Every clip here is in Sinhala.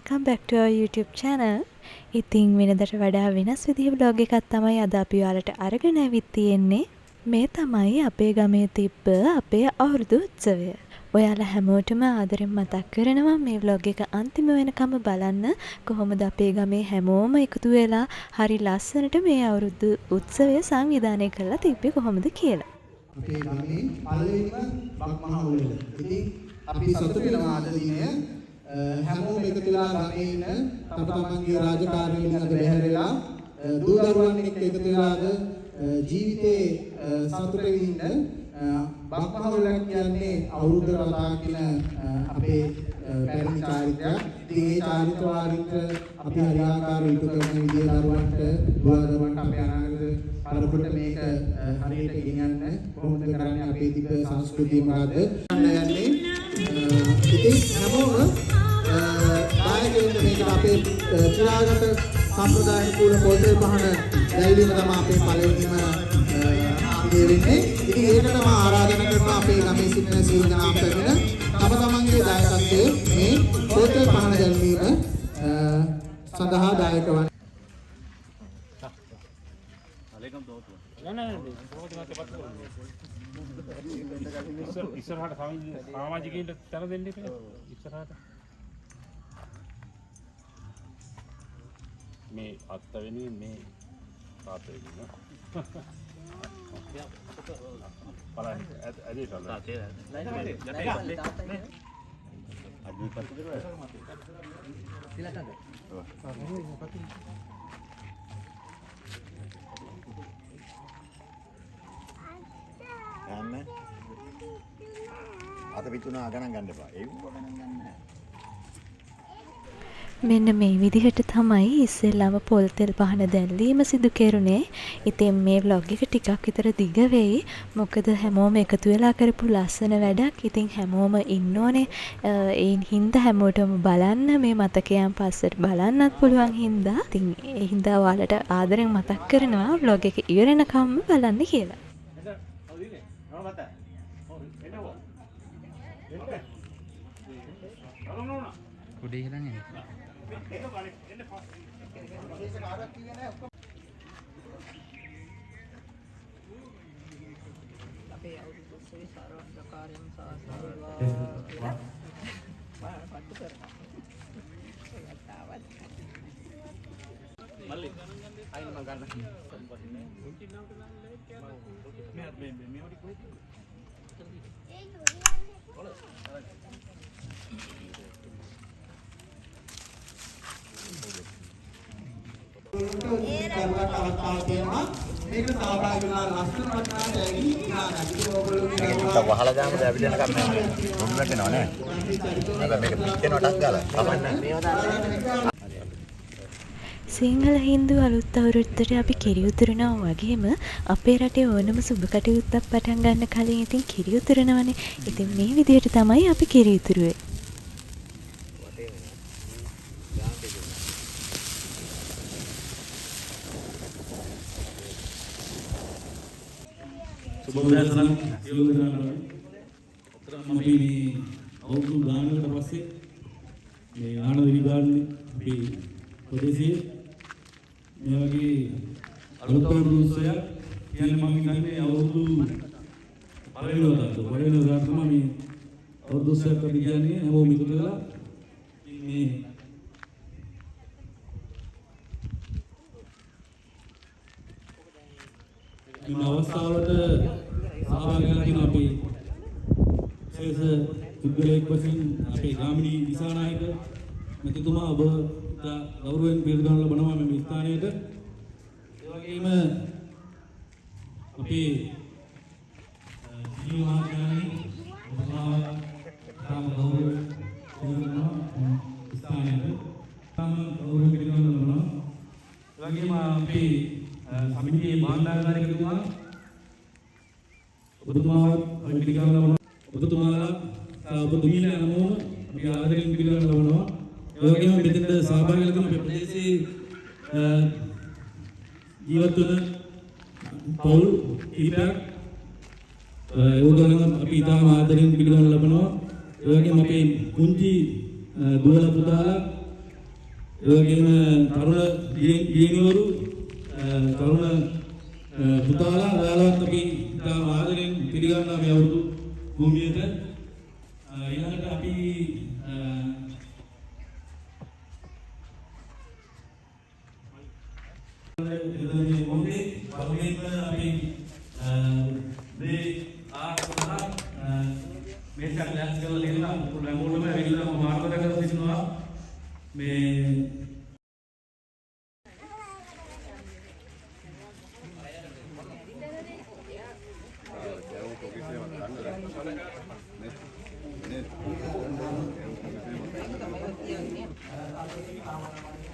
welcome back to our YouTube channel. ඉතින් වෙනදට වඩා වෙනස් විදිහේ vlog එකක් තමයි අද අපි ඔයාලට අරගෙන ආවිත් තියෙන්නේ. මේ තමයි අපේ ගමේ තිබ්බ අපේ අවුරුදු උත්සවය. ඔයාලා හැමෝටම ආදරෙන් මතක් කරනවා මේ vlog එක අන්තිම වෙනකම් බලන්න. කොහොමද අපේ ගමේ හැමෝම එකතු වෙලා හරි ලස්සනට මේ අවුරුදු උත්සවය සංවිධානය කරලා තිබ්බේ කොහොමද කියලා. අපේ ගමේ පළවෙනිම බක්මහවුල. ඉතින් අපි සතුටු වෙනවා අද දිනය හැමෝම එකතු වෙලා ගමේ ඉන්න තම තමන්ගේ රාජකාරියලින් අද බැහැරලා දූ දරුවන් එක්ක එකතු වෙලා අද ජීවිතේ සතුට විඳින්න බක්මහවුලක් කියන්නේ අවුරුද්ද කතා කියන අපේ පැරණි චාරිත්‍රයක්. ඉතින් මේ චාරිත්‍ර වාරිත්‍ර අපි හරියාකාරව ඉටු කරන විදිය දරුවන්ට දූ දරුවන්ට අපේ අනාගත පරපුරට මේක හරියට ගෙනියන්න කොහොමද කරන්නේ අපේ තිබ සංස්කෘතිය මොකද්ද යන්නේ. ඉතින් හැමෝම මේක අපේ චිරාගත සම්ප්‍රදාය කුල පොතේ පහන දැයිලිම තමයි අපේ පළවෙනිම ආන්දේ වෙන්නේ. ඉතින් ඒකට මම ආරාධනා කරනවා අපේ ගමේ සිටින සියලු දෙනාම පැමිණ තම තමන්ගේ දායකත්වයේ මේ පොතේ පහන දැල්වීම සඳහා දායක වන්න. ඉස්සරහට සමාජිකයින්ට තර දෙන්න ඉස්සරහට මේ අත්වෙනි මේ තාතෙනි බලන්න ඇදී තාතේ ගන්න අත පිටුනා ගණන් ගන්න එපා. ඒක ගණන් ගන්න නැහැ. මෙන්න මේ විදිහට තමයි ඉස්සෙල්ලාම පොල් තෙල් පහන දැල්වීම සිදු කෙරුණේ. ඉතින් මේ vlog එක ටිකක් විතර දිග වෙයි. මොකද හැමෝම එකතු වෙලා කරපු ලස්සන වැඩක්. ඉතින් හැමෝම ඉන්න ඕනේ. ඒන් හින්දා හැමෝටම බලන්න මේ මතකයන් පස්සට බලන්නත් පුළුවන් හින්දා. ඉතින් ඒ හින්දා ඔයාලට ආදරෙන් මතක් කරනවා vlog එක ඉවරනකම්ම බලන්න කියලා. උඩේ හිලන් එන්නේ. අපේ අවුරුදු උත්සවයේ සාර්ථකාරයෙන් සාසාරවා පත්තු කරනවා. මල්ලි අයින් මම ගන්න. මේකට සහභාගී වෙලා ලස්සන වටනා දැයි ඉන්නවා. ඉතින් ඕගොල්ලෝගේ ඒක වහලා දාමුද අපිට යනකම් නෑ. මොන් වැටෙනව නෑ. හැබැයි මේක පිටින් වටක් ගාලා කමන්නේ. මේව දාන්න. සිංහල හින්දු අලුත් අවුරුද්දට අපි කිරි උතුරනවා වගේම අපේ රටේ ඕනම සුබ කටයුත්තක් පටන් ගන්න කලින් ඉතින් කිරි උතුරනවනේ. ඉතින් මේ විදිහට තමයි අපි කිරි උතුරුවේ. සුබෝදෑසන සියලු දෙනාටම ඔතරම් අපි මේ අවුරුදු ගානකට පස්සේ මේ ආනන්ද විගාන්නේ අපි ප්‍රදේශයේ මේ වගේ අලුත් අවුරුදු උත්සවයක් කියන්නේ මම හිතන්නේ අවුරුදු පළවෙනි වතාවට තමයි මේ අවුරුදු උත්සවයක් අපි කියන්නේ හැමෝම එකතු වෙලා මේ මේ අවස්ථාවට සහභාගී වෙලා තියෙන අපි ශේෂ පුද්ගලයෙක් වශයෙන් අපේ ගාමිණී දිසානායක මෙතුමා ඔබ ගෞරවයෙන් පිළිගන්න ලබනවා මේ ස්ථානයේට. ඒ වගේම අපේ ජීවමානයන් ඔබලා තම ගෞරවයෙන් පිළිගන්නවා ස්ථානයේට. තම ගෞරවයෙන් පිළිගන්න ලබනවා. ඒ වගේම අපේ සමිතියේ මාණ්ඩාකාරීතුමා ඔබතුමාවත් අපි පිළිගන්න ලබනවා. ඔබතුමාලා ඔබතුමීලා නමෝම අපි ආදරයෙන් පිළිගන්න ලබනවා. ඒ වගේම මෙතෙන්ට සහභාගී වෙලා අපේ ප්‍රදේශයේ ජීවත් වන පවුල් කීපයක් ඒගොල්ලන් අපි ඉතාම ආදරයෙන් පිළිගන්න ලබනවා. ඒ වගේම අපේ පුංචි දුවලා පුතාලා ඒ වගේම තරුණ දියණිවරු තරුණ පුතාලා ඔයාලත් අපි ඉතාම ආදරෙන් පිළිගන්නවා මේ අවුරුදු භූමියට. ඊළඟට අපි එදේ මොහේ පළමුවෙන්ම අපි මේ මේක ලැස් කරලා දෙනවා මොළම ඇවිල්ලා මාර්ගදර්ශක කරලා දෙනවා මේ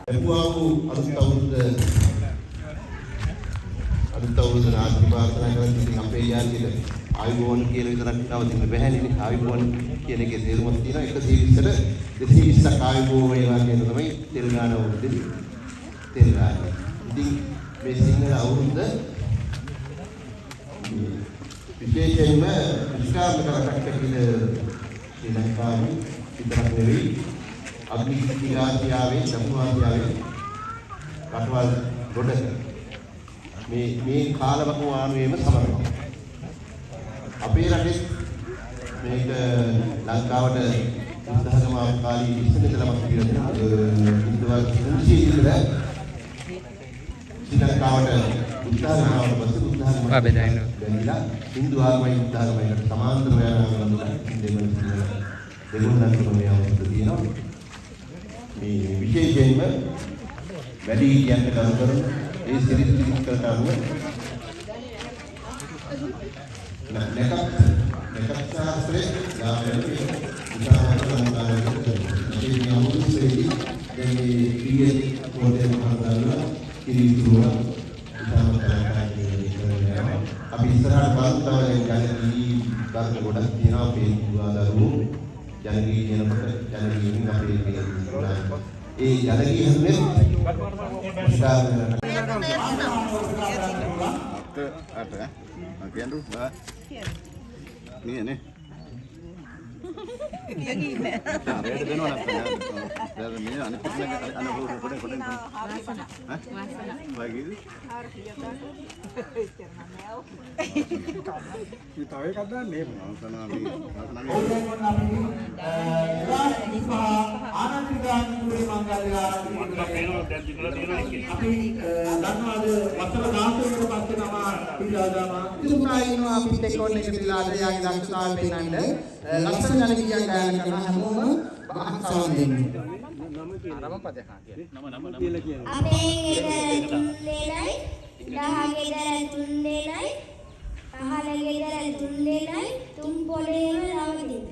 එපුවාවු අලුත් අවුරුද්ද නාට්‍ය ප්‍රාර්ථනා කරද්දී ඉතින් අපේ යාළුවෙට ආයුබෝවන් කියලා විතරක් නවතින්න බැහැනේ. ආයුබෝවන් කියන එකේ තේරුමක් තියෙනවා. 120ට 220ක් ආයුබෝවන් වේවා කියන තමයි තෙල් අවුරුද්දේ තෙල් ගාන. ඉතින් මේ සිංහල අවුරුද්ද විශේෂයෙන්ම විස්කාරක රටක් ශ්‍රී ලංකාවේ විතරක් නෙවෙයි අග්නිශක්ති ආසියාවේ දකුණු ආසියාවේ රටවල් ගොඩක මේ කාලවක ආනුවේම සමරනවා. අපේ රටේ මේක ලංකාවට උදාහරණ කාලී ඉස්සෙල්ලාම කියලා ඉන්දවල් ශ්‍රී ලංකාවට උදාහරණවල පස්සේ උදාහරණ බැඳිලා හින්දු ආගමයි උදාහරණයකට සමාන්තර වෙනවා දෙගොල්ලන්ටම මේ අවස්ථාව තියෙනවා. මේ විශේෂයෙන්ම වැඩි කියන්න කරු කරන ඒ සිරිත් කරට අනුව නැකත් ශාස්ත්‍රයේ ලාභයේ උදාහරණ මේ අමුතුසෙදී දැන් මේ පියේ පොඩේ මහදාලා කිරිතුවා අපි ඉස්සරහට බලතවලෙන් යන්නේ ධර්ම ගොඩක් තියෙනවා අපේ දුවදරුවෝ ජනගී කියනකොට ජනගීන් අපේ ඒ ජනගී හැමෙත් නේ ලක්ෂණ ජනගීයන් ගායන කරන හැමෝම සවන් දෙන්නේ. අපේ ගෙදර තුන්දෙනයි, දහ ගෙදර තුන්දෙනයි, පහළ ගෙදර තුන්දෙනයි, තුන් පොළේම නවදින.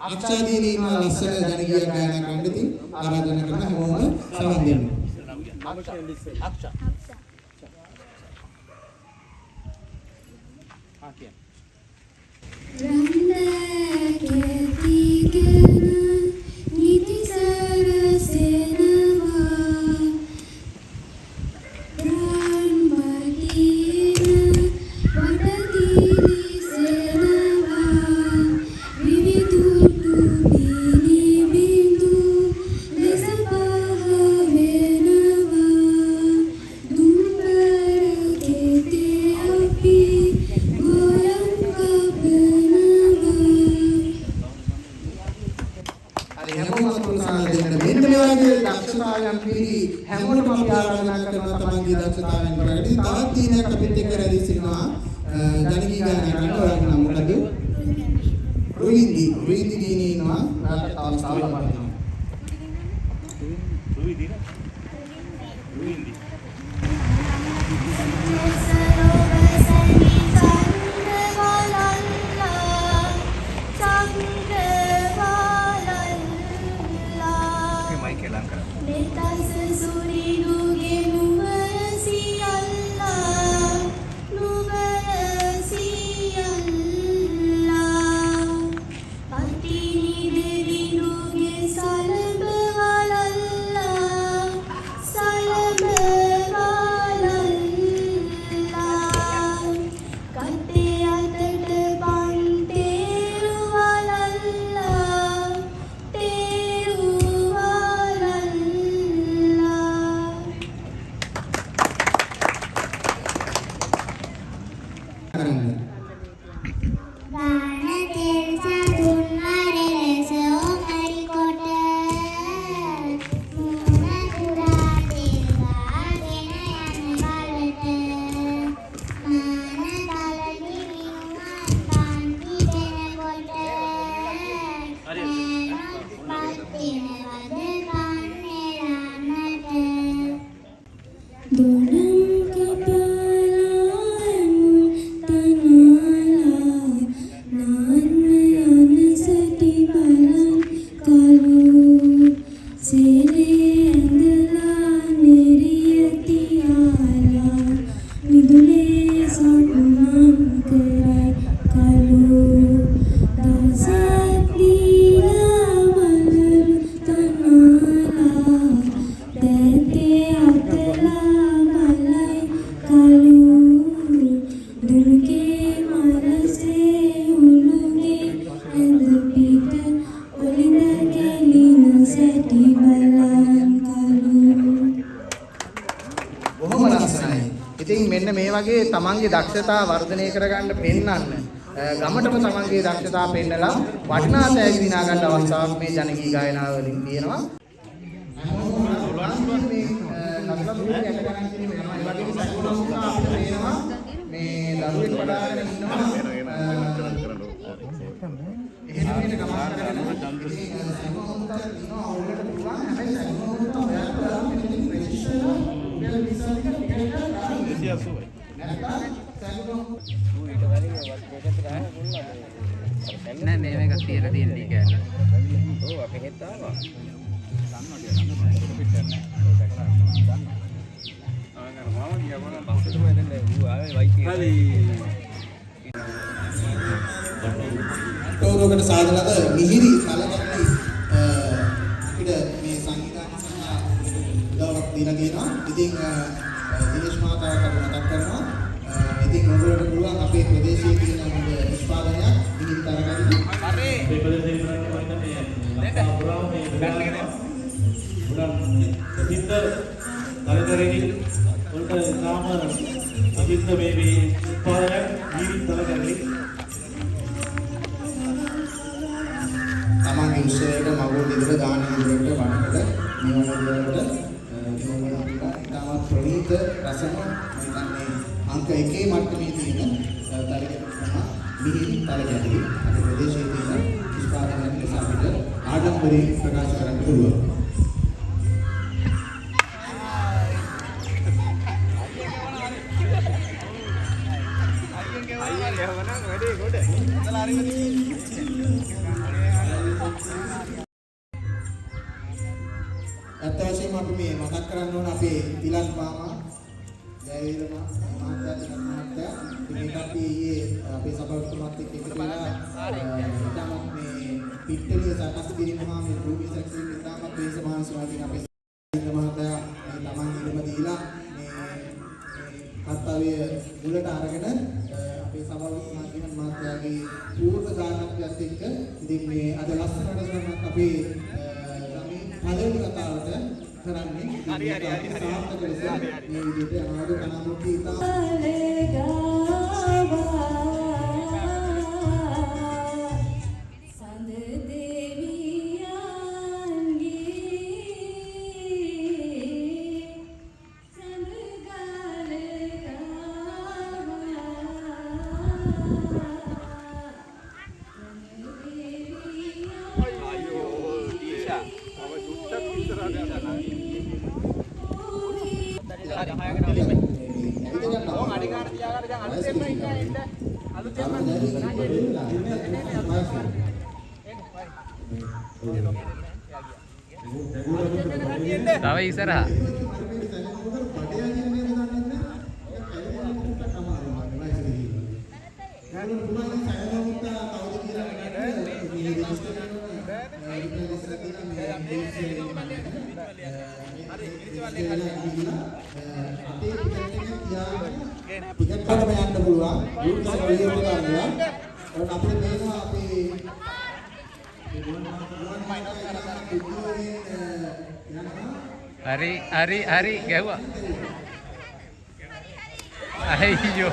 අක්ෂාදීනී මා ලක්ෂණ ජනගීයන් ගායන කරන්නදී ආරාධනා කරන හැමෝම සවන් දෙන්නේ. අක්ෂා හැමෝටම අපි ආරාධනා කරනවා තමන්ගේ දක්ෂතාවයෙන් ප්‍රකටයි. තවත් දිනයක් අපිත් එක්ක රැඳී සිටිනවා ජනගී ගායන කරන ඔයාගේ නම මොකද? රුවින්දි දිනේ ඉන්නවා. ඔයාලට තව සාවලක් දෙනවා. රුවින්දි Salama බොහොම ලස්සනයි. ඉතින් මෙන්න මේ වගේ තමන්ගේ දක්ෂතා වර්ධනය කරගන්න පෙන්නන්න ගමටම තමන්ගේ දක්ෂතා පෙන්නලා වටිනා තෑගි දිනා ගන්න අවස්ථාවක් මේ ජනගී ගායනාව වලින් තියෙනවා. මේ දරුවෙක් පඩාගෙන ඉන්නවා. එහෙම වෙන ගමන් කරගෙන නෑ මේ මේක තියලා තියෙන්නේ කියලා. ඔව් අපි හෙත් ආවා. තෝරකට සාධනද මිහිරි කලකැටි අපිට මේ සංගීතඥ උදව්වක් දීලා තියෙනවා. ඉතින් දිනේෂ් මහතාට අපි මතක් කරනවා. ඉතින් ඔයගොල්ලන්ට පුළුවන් අපේ ප්‍රදේශයේ තියෙන නිෂ්පාදනයක් මිහිරි කලකැටි. හරි. මේ ප්‍රදේශයේ තියෙන පුරාම මේ සිද්ධ කලකැටි උන්ට නාම අදින්න මේ උත්පාදනයක් මිහිරි කලකැටි තමන්ගේ උත්සවයට මගුල් දෙදර දාන දෙදරට වඩකට මේ වගේ ඉතාමත් ප්‍රණීත රසම මේ අංක 1 මට්ටමේ තියෙන තලකැටි මිහිරි තලකැටි අපේ ප්‍රදේශයේ තියෙන නිෂ්පාදනයන් ලෙස අපිට ආඩම්බරයෙන් ප්‍රකාශ කරන්න පුළුවන්. ඇත්ත වශයෙන්ම අපි මේ මතක් කරන්න ඕන අපේ තිලක් මාමා ජයවීර මහත්තයා මේක අපි ඊයේ අපේ සභාපතිතුමාත් එක්ක එකතු වෙලා ඉතාමත් මේ පිට්ටලිය සකස් කිරීමහා මේ භූමි සැකසීම ඉතාමත් දේශමානසවාදීන් අපේ මහත්තයා මේ තමන් ඉදම දීලා මේ කර්තව්‍ය මුලට අරගෙන අපේ සභාපතිතුමා කියන මහත්තයාගේ පූර්ණ දායකත්වයත් එක්ක ඉතින් මේ අද ලස්සනට සමත් අපේ හදවත කතාවට කරන්නේ හරි සාර්ථක ලෙස මේ විදිහට අනාගත කනාමුක්ති තව ඉස්සරහා පිටකටම යන්න පුළුවන් යුද්ධ සමලියුත් කරනවා ඒත් අපිට මේවා අපේ හරි ගැහුවා අයියෝ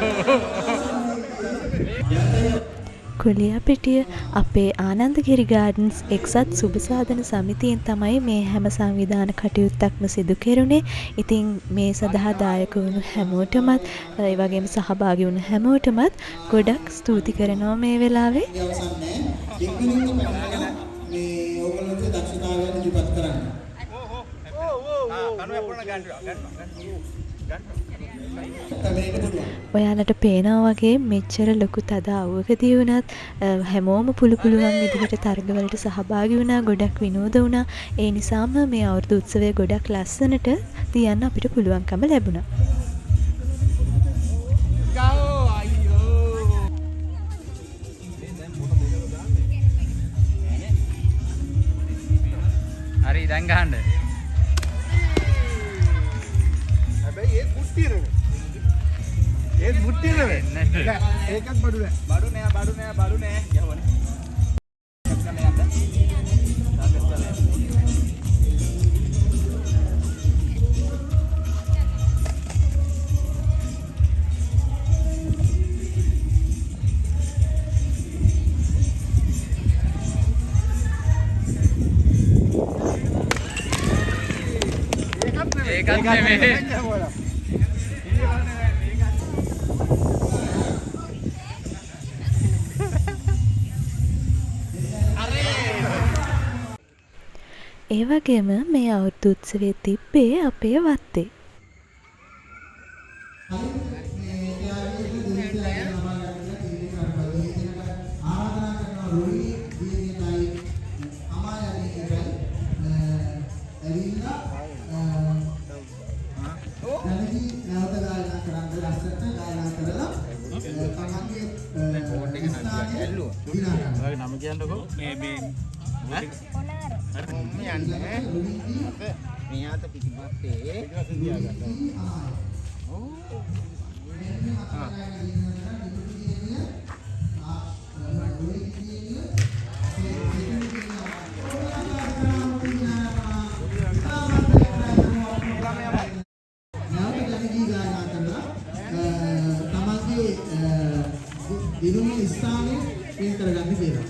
කුලියාපිටිය අපේ ආනන්දගිරි ගාඩන්ස් එක්සත් සුබසාධන සමිතියෙන් තමයි මේ හැම සංවිධාන කටයුත්තක්ම සිදු කෙරුණේ. ඉතින් මේ සඳහා දායක වුණු හැමෝටමත් ඒ වගේම සහභාගී වුණු හැමෝටමත් ගොඩක් ස්තුති කරනවා මේ වෙලාවේ. මේ ඕගොල්ලෝගේ දක්ෂතාවයන් ඉදිරිපත් කරන්න. ඔයාලට පේනවා වගේ මෙච්චර ලොකු තද අවුවකදී වුණත් හැමෝම පුළුවන් විදිහට තරගවලට සහභාගී වුණා, ගොඩක් විනෝද වුණා. ඒ නිසාම මේ අවුරුදු උත්සවය ගොඩක් ලස්සනට තියන්න අපිට පුළුවන්කම ලැබුණා. හරි දැන් ගහන්න. හැබැයි ඒත් මුට්ටිය නෙමෙයි. ඒත් මුට්ටිය නෙමෙයි. ඒකත් බඩු නෑ. බඩු නෑ. යවනේ. ඒකත් නෙමෙයි. ඒ වගේම මේ අවුරුදු උත්සවයේ තිබ්බේ අපේ වත්තේ. නම කියන්නකෝ මේ මෙයාට පිටිපස්සේ දිනුමේ ස්ථානයේ පින් කරගන්න කියලා.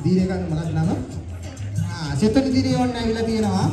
දීරේකන් මොකක්ද නම? සෙතුනි දීරේ ඕන්න ඇවිල්ලා තියෙනවා.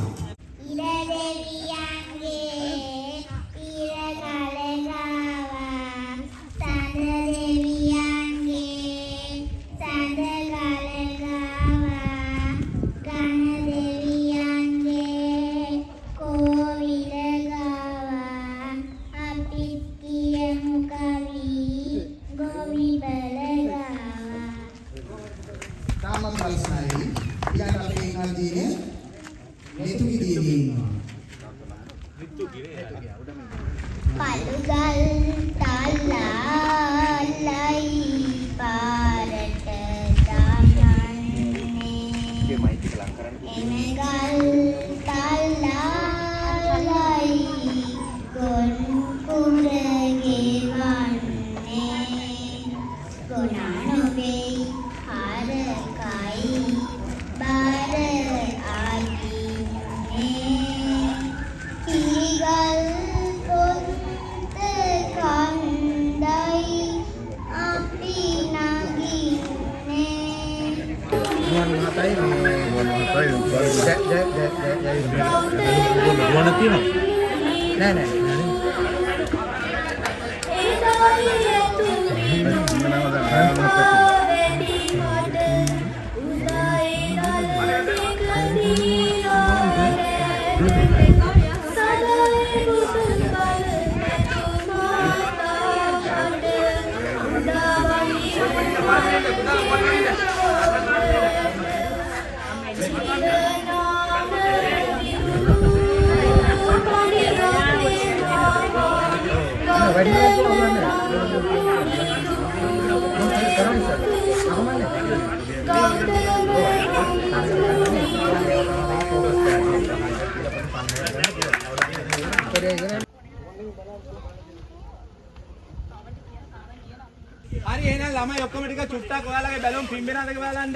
හරි එහෙනම් ළමයි ඔක්කොම ටික චුට්ටක් ඔයාලගේ බැලුම් පිම්බෙනවද කියලා බලන්න.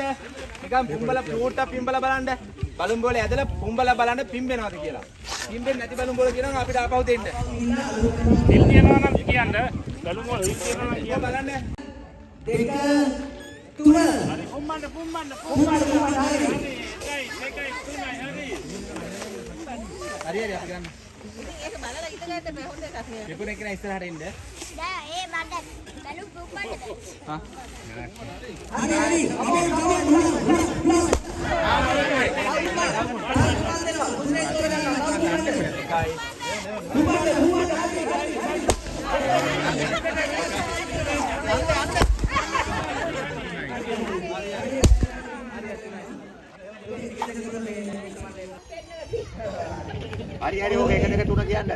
නිකන් පුම්බලා ෆ්ලූට්ටක් පිම්බලා බලන්න. බැලුම් බෝලේ ඇදලා පුම්බලා බලන්න පිම්බෙනවද කියලා. පිම්බෙන්නේ නැති බැලුම් බෝල කියනවා අපිට ආපහු දෙන්න. තිල් තියනවා නම් කියන්න. බැලුම් වල හිල් තියනවා නම් කියන්න. බලන්න. 2 3 හරි පුම්බන්න. හරි අපි ගන්න. ඒක බලලා ඉඳගන්න බෑ හොඳ එකක් නේ. විකුණ එක්කන ඉස්සරහට එන්න. දැන් ඒ බඩ බැලුම් පුම්බන්නද? හා. හරි හරි ඕක 1 2 3 කියන්න.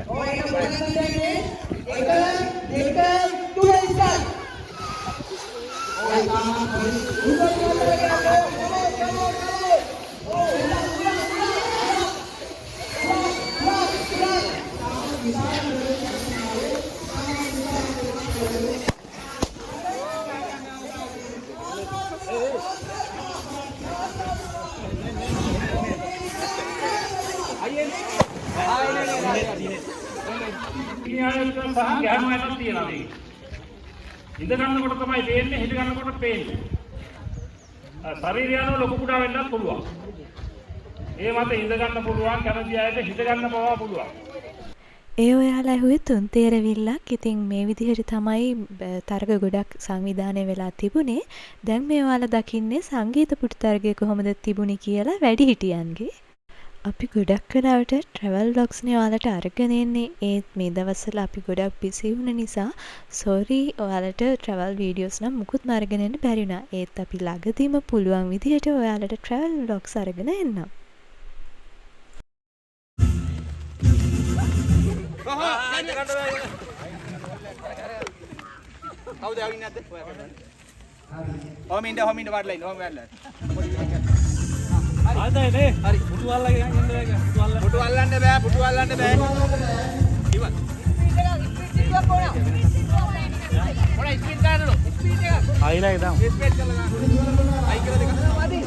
ඉන්දියාවේ සහ ගැහණු ඇටක් තියෙනවා මේක. ඉඳ ගන්නකොට තමයි පේන්නේ, හිට ගන්නකොට පේන්නේ. ශරීරය යන ලොකු කුඩා වෙන්නත් පුළුවන්. ඒ මත ඉඳ ගන්න පුළුවන්, කැමති අයට හිට ගන්න පවා පුළුවන්. ඒ ඔයාලා ඇහුවේ තුන් තේරවිල්ලක්. ඉතින් මේ විදිහට තමයි තරග ගොඩක් සංවිධානය වෙලා තිබුණේ. දැන් මේ ඔයාලා දකින්නේ සංගීත පුටු තරගය කොහොමද තිබුණේ කියලා වැඩිහිටියන්ගේ. අපි ගොඩක් වෙලාවට ට්‍රැවල් ව්ලොග්ස්නේ ඔයාලට අරගෙන එන්නේ. ඒත් මේ දවස්වල අපි ගොඩක් බිසි වුණ නිසා සෝරි ඔයාලට ට්‍රැවල් වීඩියෝස් නම් මුකුත් අරගෙන එන්න බැරි වුණා. ඒත් අපි ළඟදීම පුළුවන් විදිහට ඔයාලට ට්‍රැවල් ව්ලොග්ස් අරගෙන එන්නම්. කවුද ආවින්නේ නැද්ද? ඔහොම ඉන්න වඩලා ඉන්න. ඔහොම වැඩලා. ආදයිනේ. හරි. පුටු අල්ලගෙන යන්න බෑ. පුටු අල්ලන්න බෑ. පුටු අල්ලන්න බෑ. ඉවත්. ස්පීඩ් එක පොණ. මොන ස්පීඩ් ගන්නද? ස්පීඩ් එක. හයිලා ඉදාම. ස්පීඩ් කරලා ගන්න. හයි කියලා දෙක. වැඩි.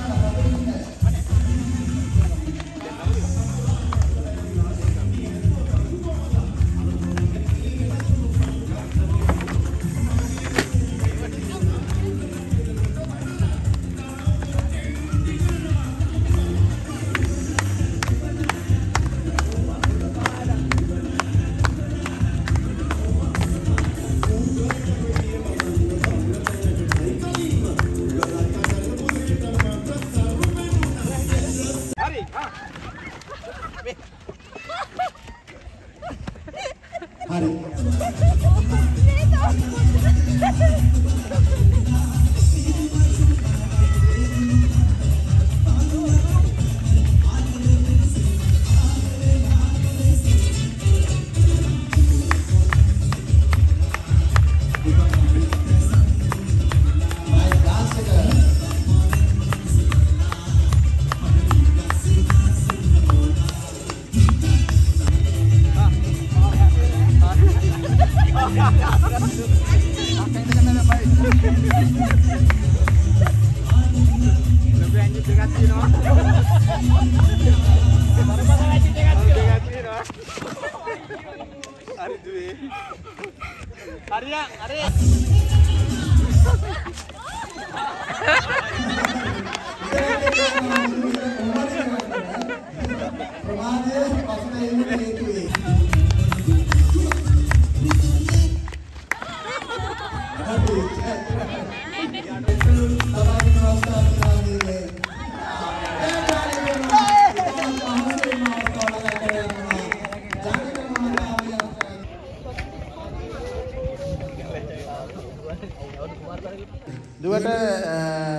දුවට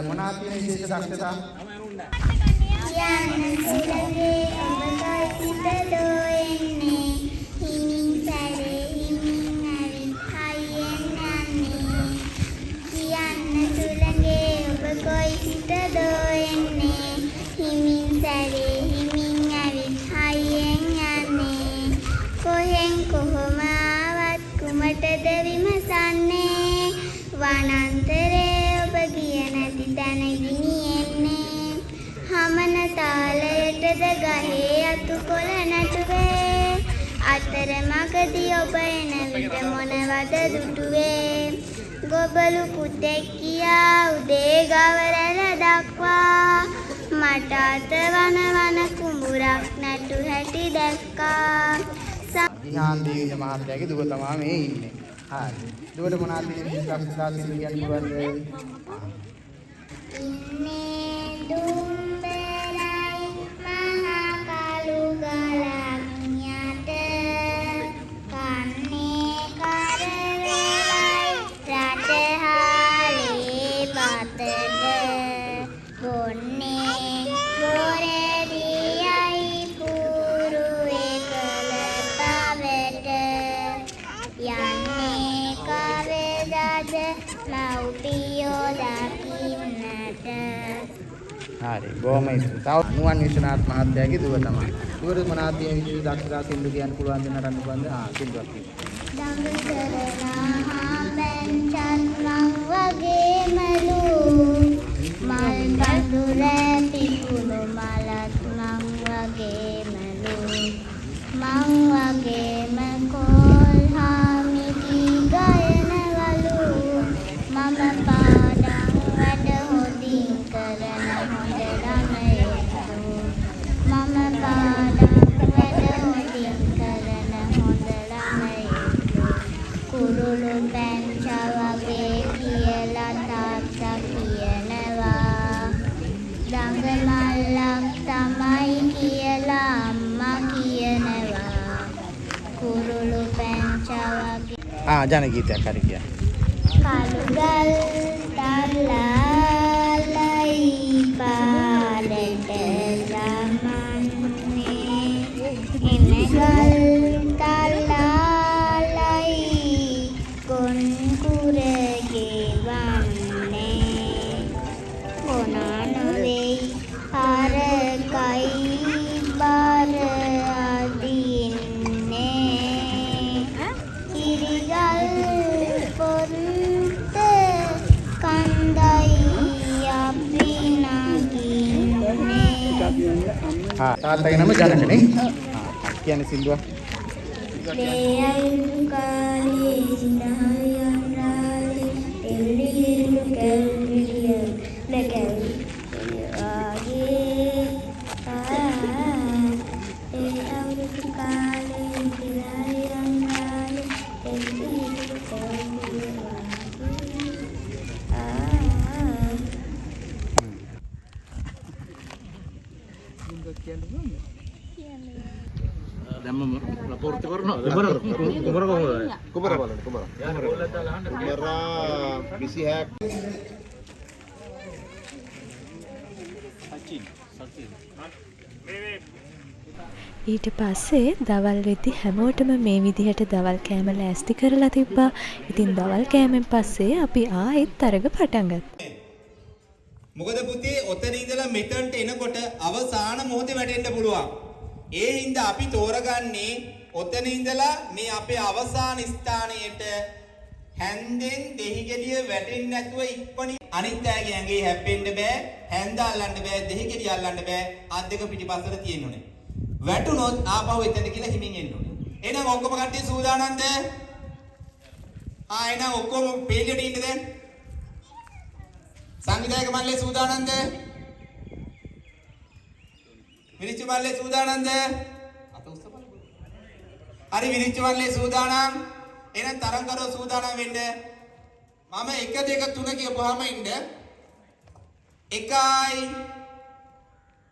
මොනවා තියෙන විශේෂ දක්ෂතා? යන්න සුළඟේ ඔබ කොයිද දොයන්නේ හිමින් සැරේ හිමින් ඇවිත් හයියෙන් යන්නේ කියන්න සුළඟේ ඔබ කොයිද දොයන්නේ හිමින් සැරේ හිමින් ඇවිත් හයියෙන් යන්නේ කොහෙන් කොහොම ආවත් කුමටද විමසන්නේ වනාන්තරේ ඔබ ගිය නැති තැන ගිනියෙන්නේ හමන තාලයටද ගහේ අතුකොළ නැටුවේ අතරමඟදී ඔබ එන විට මොනවද දුටුවේ ගොබලු පුතෙක් කියා උදේ ගවරැල දක්වා මට අත වන කුඹුරක් නැටු හැටි දැක්කා විහාන් දේවිඳ මහත්තයාගේ දුව තමයි මේ ඉන්නේ. හරි. දුවට මොනවද මේ දක්ෂතා සින්දු කියන්න පුළුවන්ද? ඉන්නේ දුම්බරයි මහා කළු ගලක් යට කන්නේ කරවලයි රටහාලේ බතට බොන්නේ ගොරදියයි පුරුවේ කළ පවට යන්නේ කවදද මව්පියෝ දකින්නට. හරි. බොහොම ස්තුතියි. තව නුවන් විශ්වනාත් මහත්තයාගේ දුව තමයි. දුවට මොනවද මේ විදිහට දක්ෂතා සින්දු කියන්න පුළුවන්ද නටන්න පුළුවන්ද? සින්දුවක් කියන්න. දඟතරනා බෙන්චන් මං වගේමලු මල් බඳුර පිපුණු මලත් මං වගේමලු මං වගේම කෝල් හාමිටි ගයනවලු මම පාඩම් වැඩ හොඳින් කරන හොඳ ළමයෙකු මම පාඩම් වැඩ හොඳින් කරන හොඳ ළමයෙකු කුරුළු පැංචා වගේ කියලා තාත්තා කියනවා දඟමල්ලක් තමයි කියලා අම්මා කියනවා කුරුළු පැංචා වගේ ජන ගීතයක් හරි කියන්න. කළුගල් තල්ලාලයි පාරට සමන්නේ එනගල් තල්ලාලයි කොන්කුර ගෙවන්නේ කොනනොවෙයි හරකයි බර අදින්නේ කිරිගල් පොන්ත කන්දයි අපි නගින්නේ. තාත්තගේ නම ජනකනේ. කියන්නේ සින්දුව. දෙයයි කාලේ සිනහයන් රාලේ එළියෙලු කැල්විය නැකැවි ආගේ ඒ අවුරුදු කාලේ සිනහයන් රාලේ එළියෙලු කැල්විය දැම්මම රපෝර්ට් කරනවා. කුමර කොහොමද? කුමර 26ක් ඊට පස්සේ දවල් වෙද්දි හැමෝටම මේ විදිහට දවල් කෑම ලෑස්ති කරලා තිබ්බා. ඉතින් දවල් කෑමෙන් පස්සේ අපි ආයෙත් තරග පටන් ගත්තා. මොකද පුතේ ඔතන ඉඳලා මෙතනට එනකොට අවසාන මොහොතේ වැටෙන්න පුළුවන්. ඒ හින්දා අපි තෝරගන්නේ ඔතන ඉඳලා මේ අපේ අවසාන ස්ථානයට හැන්දෙන් දෙහිගෙඩිය වැටෙන්නේ නැතුව ඉක්මනින් අනිත් අයගේ ඇඟේ හැප්පෙන්න බෑ, හැන්ද අල්ලන්න බෑ, දෙහිගෙඩිය අල්ලන්න බෑ, අත් දෙක පිටිපස්සට තියෙන්න ඕනේ. වැටුනොත් ආපහු එතන කියලා හිමින් එන්න ඕනේ. එහෙනම් ඔක්කොම කට්ටිය සූදානම්ද? එහෙනම් ඔක්කොම පේලියට ඉන්න දැන්. සංවිධායක මණ්ඩලය සූදානම්ද? විනිශ්චය මණ්ඩලය සූදානම්ද? අත උස්සපන්. හරි විනිශ්චය මණ්ඩලය සූදානම්. එහෙනම් තරංගකරෝ සූදානම් වෙන්න. මම 1 2 3 කියපුවාම ඉන්න. 1යි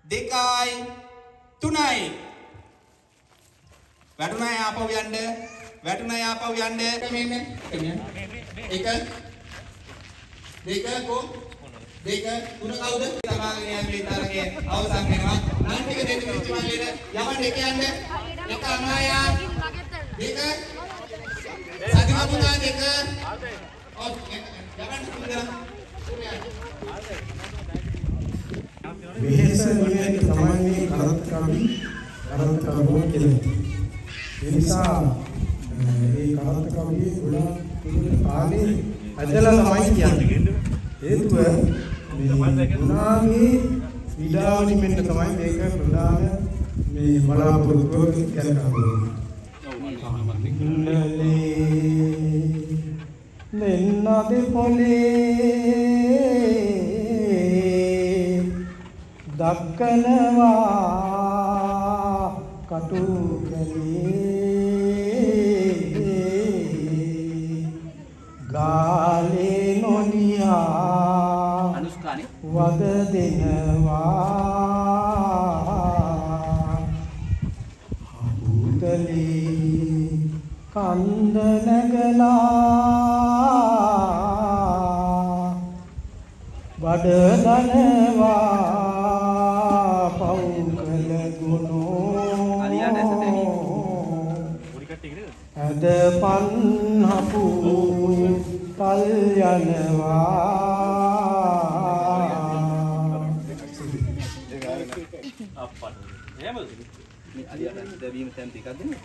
2යි 3යි. වැටුණා ආපහු යන්න. වැටුණා ආපහු යන්න. මෙන්න. 1 2 කො 2 3 කවුද? සමාගමේ යන්නේ තරගේ අවසන් වෙනවා. අන් ටික දෙන්න විනිශ්චය මණ්ඩලයට යවන්න 1 යන්න. 1 අමායා 2 සතිමතුනා 2 ඔව් යවන්න තුනදලා වෙහෙස නිවැරදි තමයි මේ කරත්තකවි කරත්තකවෝ කියන්නේ. ඒ නිසා මේ කරත්තකවියේ ගොඩාක් පුදුම කාලේ ඇදලා තමයි කියන්නේ. හේතුව මේ ගුණාගේ විඩාවලින් මෙන්න තමයි මේක ප්‍රධාන මේ බලාපොරොත්තුව කරගන්නේ. නෙන්නද පොලේ දක්කනවා කටු කලේ ගාලේ නොලියා අනුස්කානේ වද දෙනවා අබුතලේ කන්ද නැගලා බඩ දනවා පවුකල ගුණෝ ඇද පන්හපු තල් යනවා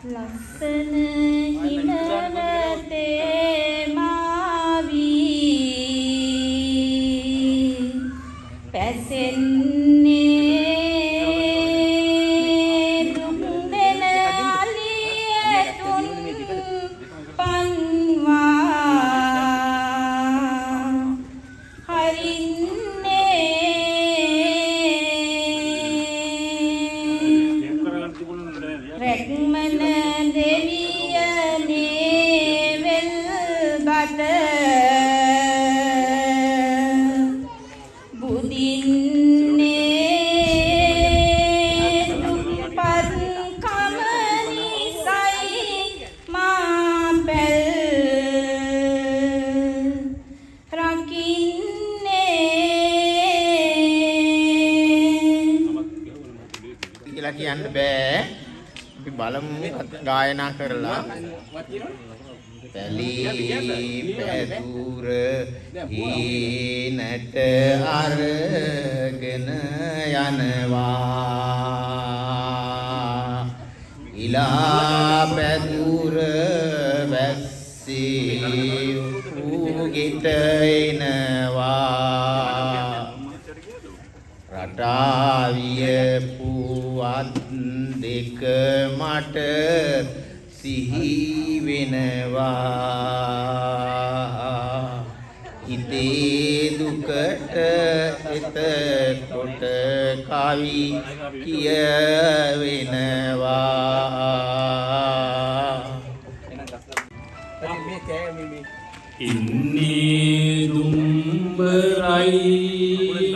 ලස්සන හිමවතේ මාවී පැසෙන්නේ දුක් දෙන අලියතුන් පන්වා හරින්නේ රැක්මන දෙවියනේ වෙල්බට බුදින්නේ දුප්පත් කම නිසයි මා පැල් රකින්නේ කියලා කියන්න බෑ. අපි බලමු ගායනා කරලා. පැලී පැදුර හීනට අරගෙන යනවා. ඉලා පැදුර වැස්සී උගිට එනවා. රටාවිය පුවත් දෙක මට සිහි වෙනවා. හිතේ දුකට එතකොට කවි කියවෙනවා. ඉන්නේ දුම්බරයි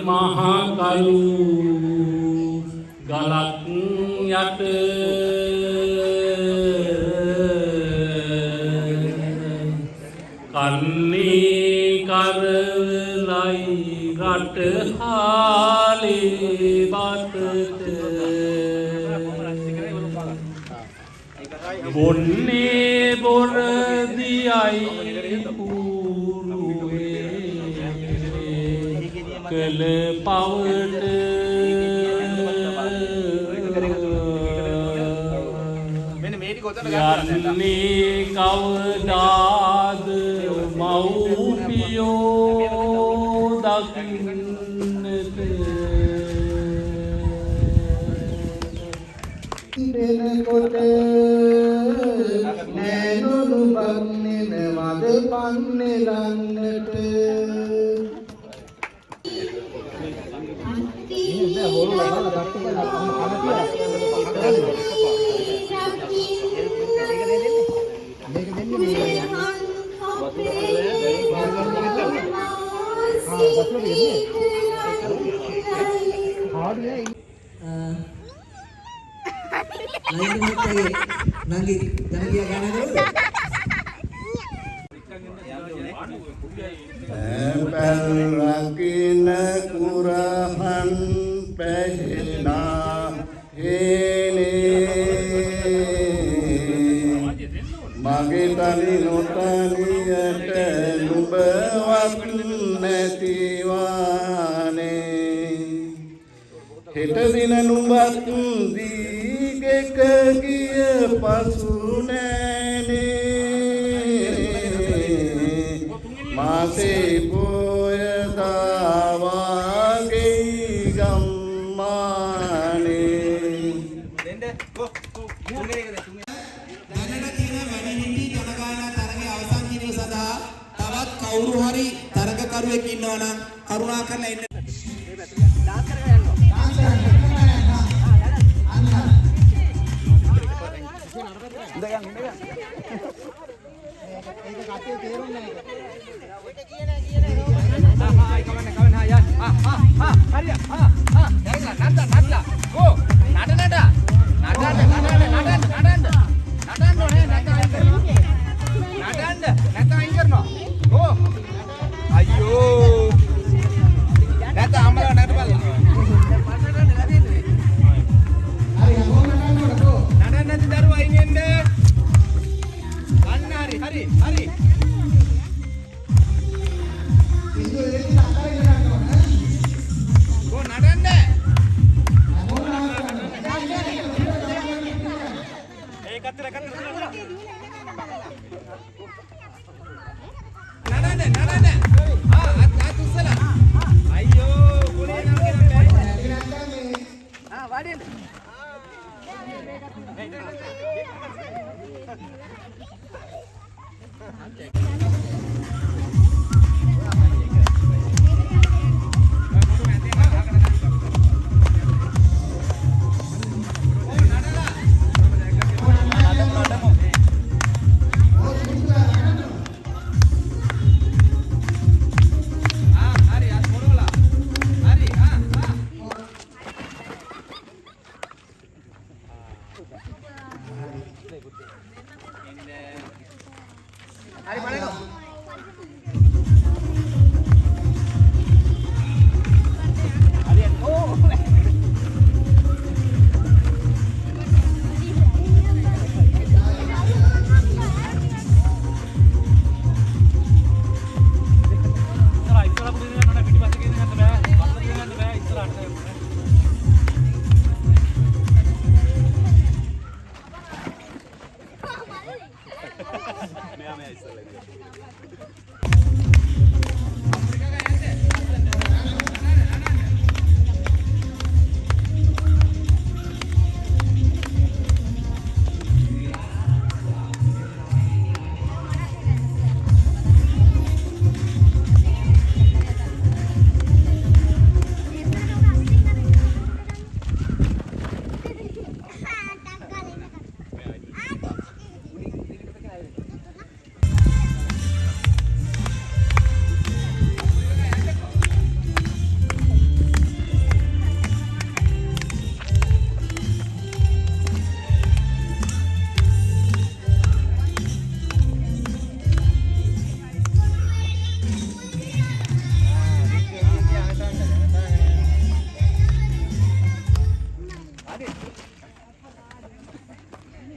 මහකලු ගලක් යට කන්නේ කරලයි රට හාලේ බතට බොන්නේ බොරදියයි කුරුවේ කළ පවට යන්නේ කවදාද මව්පියෝ දකින්නට දෙනකොට නෑනොලු බන්නේ නවද පන්නේ ලන්නට nanti jangan dia gana dulu. රකින කුරහන් පැහෙනා හේනේ මගේ තනි නොතනියට නුඹවත් නැතිවානේ හෙට දින නුඹත් දීගෙක ගිය පසු නෑනේ මාසේ පොය දාවාගේ ගම්මානේ කවුරු හරි තරගකරුවෙක් ඉන්නවා නම් කරුණා කරලා එන්න. ඒක කටේ තේරුන්නේ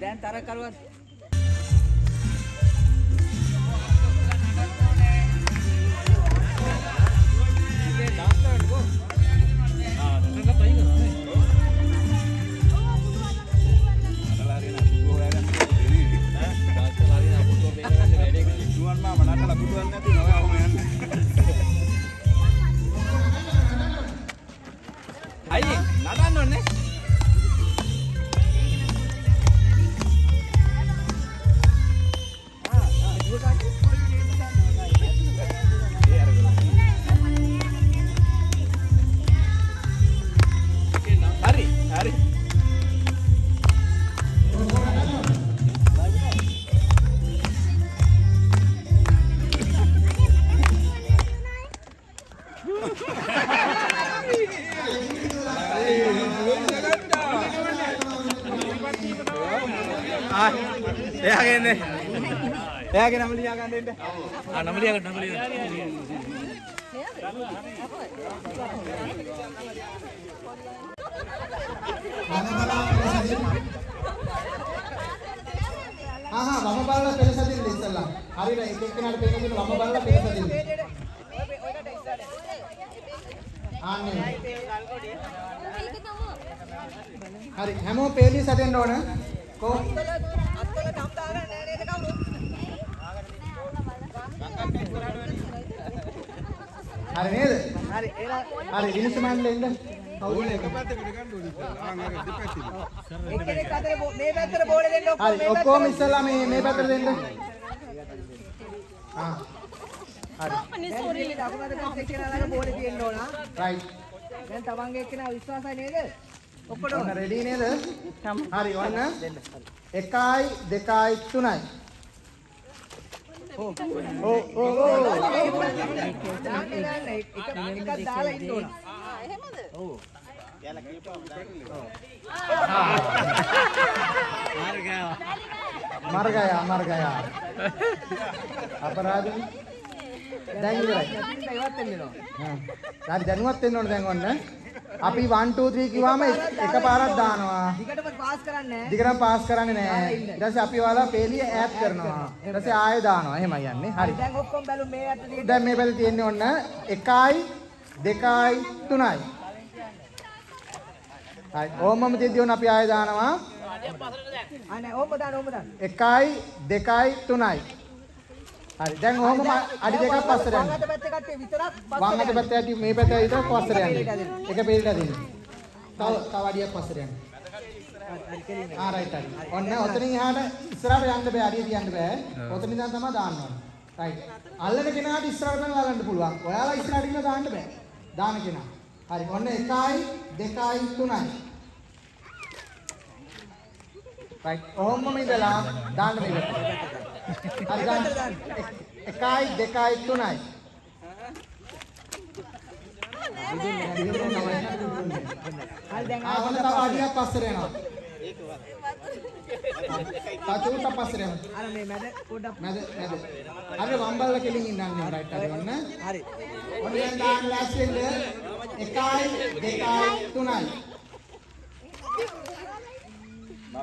දැන් තර කරුවත් අයියේ නඩන්න ඕනේ එයාගේ නම ලියා ගන්න දෙන්න. නම ලියා ගන්න. වම බලලා පෙළසදින්න ඉස්සලා. හරියට එක එක්කෙනාට පේන දේ වම බලලා පෙළසදින්න. ආන්නේ. හරි හැමෝම පෙළි සදෙන්න ඕන. කො අත්තල කම් දාගන්න නෑ නේද කවුරු? හරි නේද? හරි හරි විනිශ්චය මණ්ඩලෙ ඉන්න. කවුරුද එක පැත්තකට ගන්න ඕනේ ඉස්සලා. ආන් අර දෙපැත්තේ. එක්කෙනෙක් අතර මේ පැත්තට බෝලේ දෙන්න ඔක්කොම. හරි ඔක්කොම ඉස්සලා මේ පැත්තට දෙන්න. හරි. අනේ සෝරි දකුණට පැත්තේ කියලා ළඟ බෝලේ තියෙන්න ඕන. රයිට්. දැන් තමන්ගේ එක්කෙනා විශ්වාසයි නේද? ඔක්කොම රෙඩි නේද? හරි ඔන්න 1යි 2යි 3යි. मर गया अपराध දැන් ඉවරයි. හරි දැනුවත් වෙන්න ඕනේ දැන් ඔන්න. අපි 1 2 3 කිව්වම එකපාරක් දානවා. දිගටම පාස් කරන්නේ නැහැ. ඊට පස්සේ අපි ඔයාලා පේලිය ඈඩ් කරනවා. ඊට පස්සේ ආයෙ දානවා. එහෙමයි යන්නේ. හරි. දැන් ඔක්කොම බැලුම් මේ ඇතුලේ. දැන් මේ පැත්තේ තියෙන්නේ ඔන්න 1යි 2යි 3යි. හරි. ඕමම දෙද්දී ඔන්න අපි ආයෙ දානවා. අනේ ඕම දාන්න. 1යි 2යි 3යි. හරි දැන් ඔහොම අඩි දෙකක් පස්සට යන්න. වම් අත පැත්තේ කට්ටිය විතරක් වම් අත පැත්තේ ඇටි මේ පැත්තේ විතරක් පස්සට යන්න. එක පෙරේට දෙන්න. තව අඩියක් පස්සට යන්න. රයිට් හරි. ඔන්න ඔතනින් එහාට ඉස්සරහට යන්න බෑ අඩිය තියන්න බෑ. ඔතනින් ඉඳන් තමයි දාන්න ඕනේ. රයිට්. අල්ලන කෙනාට ඉස්සරහට යන අල්ලන්න පුළුවන්. ඔයාලා ඉස්සරහට ඉන්න දාන්න බෑ. දාන කෙනා. හරි. ඔන්න 1යි 2යි 3යි. රයිට්. ඔහොමම ඉඳලා දාන්න මේ පැත්තට. හරි දාන්න. 1යි 2යි 3යි. හරි දැන් ආවම තව අඩියක් පස්සට යනවා. තාචුට පස්සට යනවා. අර මේ මැද පොඩ්ඩක් මැද. හරි වම් බල්ල කෙලින් ඉන්නන්නේ රයිට් හරි ඔන්න. හරි. ඔන්න දැන් දාන්න ලෑස්ති වෙන්න. 1යි 2යි 3යි.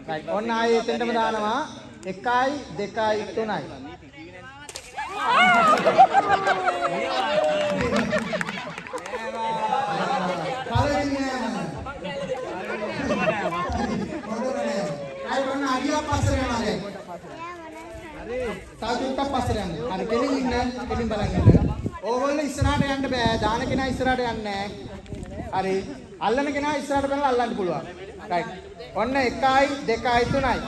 රයිට් ඔන්න ආයේ එතෙන්ටම දානවා. 1යි 2යි 3යි. තාචුට්ටක් පස්සට යන්න. හරි කෙලින් ඉන්න. කෙලින් බලන් ඉන්න. ඕගොල්ලෝ ඉස්සරහට යන්න බෑ. දාන කෙනා ඉස්සරහට යන්නේ නැහැ. හරි. අල්ලන කෙනා ඉස්සරහට බලලා අල්ලන්න පුළුවන්. රයිට්. ඔන්න 1යි 2යි 3යි.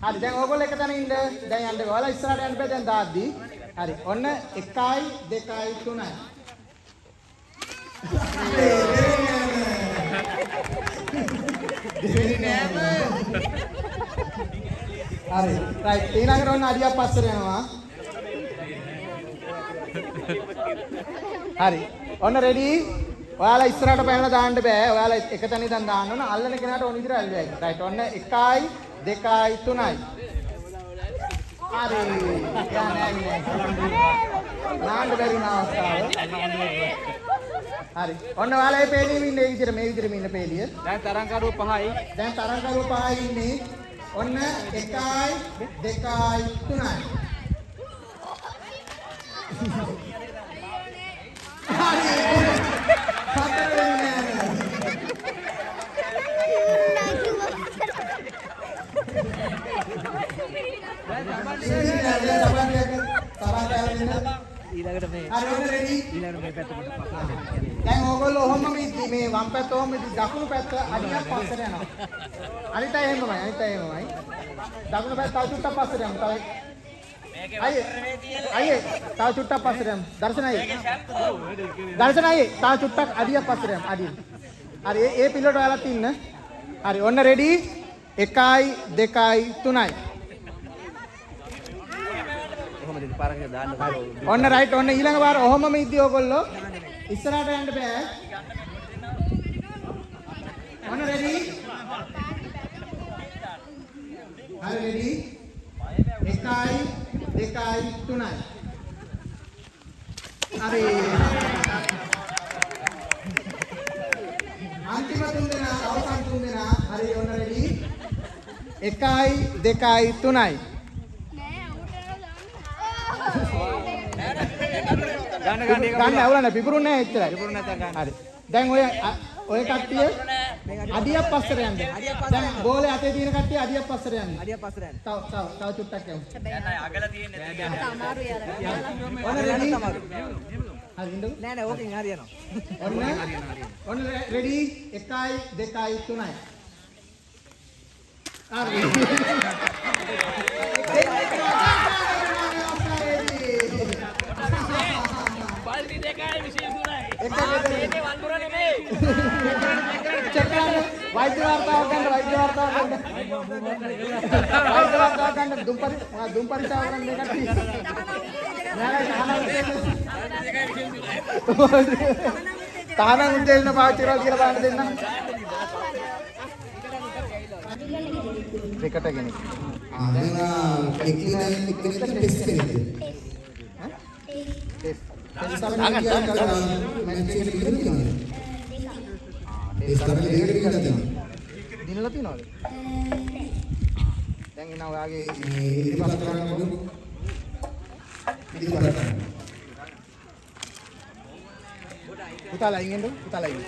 හරි දැන් ඕගොල්ලෝ එක තැන ඉන්න. දැන් යන්න බෑ. ඔයාලා ඉස්සරහට යන්න බෑ දැන් දාද්දි. හරි. ඔන්න 1යි 2යි 3යි. දෙවෙනි නෑම. හරි. රයිට්. ඊළඟට ඔන්න අඩියක් පස්සට යනවා. හරි. ඔන්න රෙඩි. ඔයාලා ඉස්සරහට පැනලා දාන්න බෑ. ඔයාලා එක තැන ඉඳන් දාන්න ඕන. අල්ලන කෙනාට ඕන විදිහට අල්ලුවයි. රයිට්. ඔන්න 1යි 2යි 3යි. හරි. නාන්න බැරි අවස්ථාව. හරි. ඔන්න ඔයාලා මේ පේලියෙම ඉන්නේ මේ විදිහටම ඉන්න පේලිය. දැන් තරංකරුව 5යි. ඉන්නේ. ඔන්න 1යි 2යි 3යි. හරි. ඊළඟට මේ රෙඩි ඊළඟට මේ පැත්ත කොට පස්සට දැන් ඕගොල්ලෝ ඔහොම මේ වම් පැත්ත ඔහොම දකුණු පැත්ත අඩියක් පස්සට යනවා අනිත් අය එහෙමමයි දකුණු පැත්ත තව චුට්ටක් පස්සට යමු තව අයියේ තව චුට්ටක් පස්සට යමු දර්ශන අයියේ තව චුට්ටක් අඩියක් පස්සට යමු අඩිය හරි ඒ පිල්ලට ඔයාලත් ඉන්න හරි ඔන්න රෙඩි 1යි 2යි 3යි ඔන්න රයිට් ඔන්න ඊළඟ වාර ඔහොමම ඉද්දි ඕගොල්ලෝ ඉස්සරහට යන්න බෑ ඔන්න රෙඩි හරි රෙඩි 1යි 2යි 3යි හරි අන්තිම තුන් දෙනා අවසන් තුන් දෙනා හරි ඔන්න රෙඩි 1යි 2යි 3යි ගන්න අවුලන්න පිපුරුන්නේ නැහැ එච්චරයි. පිපුරුන්නේ නැත්නම් ගන්න. හරි. දැන් ඔය කට්ටිය අඩියක් පස්සට යන්න. දැන් බෝලේ අතේ තියෙන කට්ටිය අඩියක් පස්සට යන්න. තව චුට්ටක් යමු. දැන් අගල තියෙන්නේ නැහැ. අමාරුයි අර. ඔන්න රෙඩි. හරි ඉන්නකො. නෑ නෑ ඕකෙන් හරියනවා. ඔන්න රෙඩි 1යි 2යි 3යි. හරි. Baldi dekay, misi yung tunay. Ito, ito. Ito, one more na, eh. Check lang. වෛද්‍ය වාර්තාවක් ගන්න වෛද්‍ය වාර්තාවක් ගන්න දුම් පරිචාව කරන්න මේකට තාන උදේන පාවිච්චි කරලා කියලා බලන්න දෙන්න දෙකට කෙනෙක් දැන් එක්කිනා එක්කෙනෙක් ටෙස්ට් කරේද ටෙස්ට් කරලා කියලා මැච් එක ඉගෙන ගන්න ටෙස්ට් කරලා දෙකට කියලා දෙනවා දිනලා තියනවද දැන් එනවා ඔයාගේ ඉතිපත් කරනකොට ඉතිපත් කරනවා පුතාලා ඉගෙනද පුතාලා ඉගෙන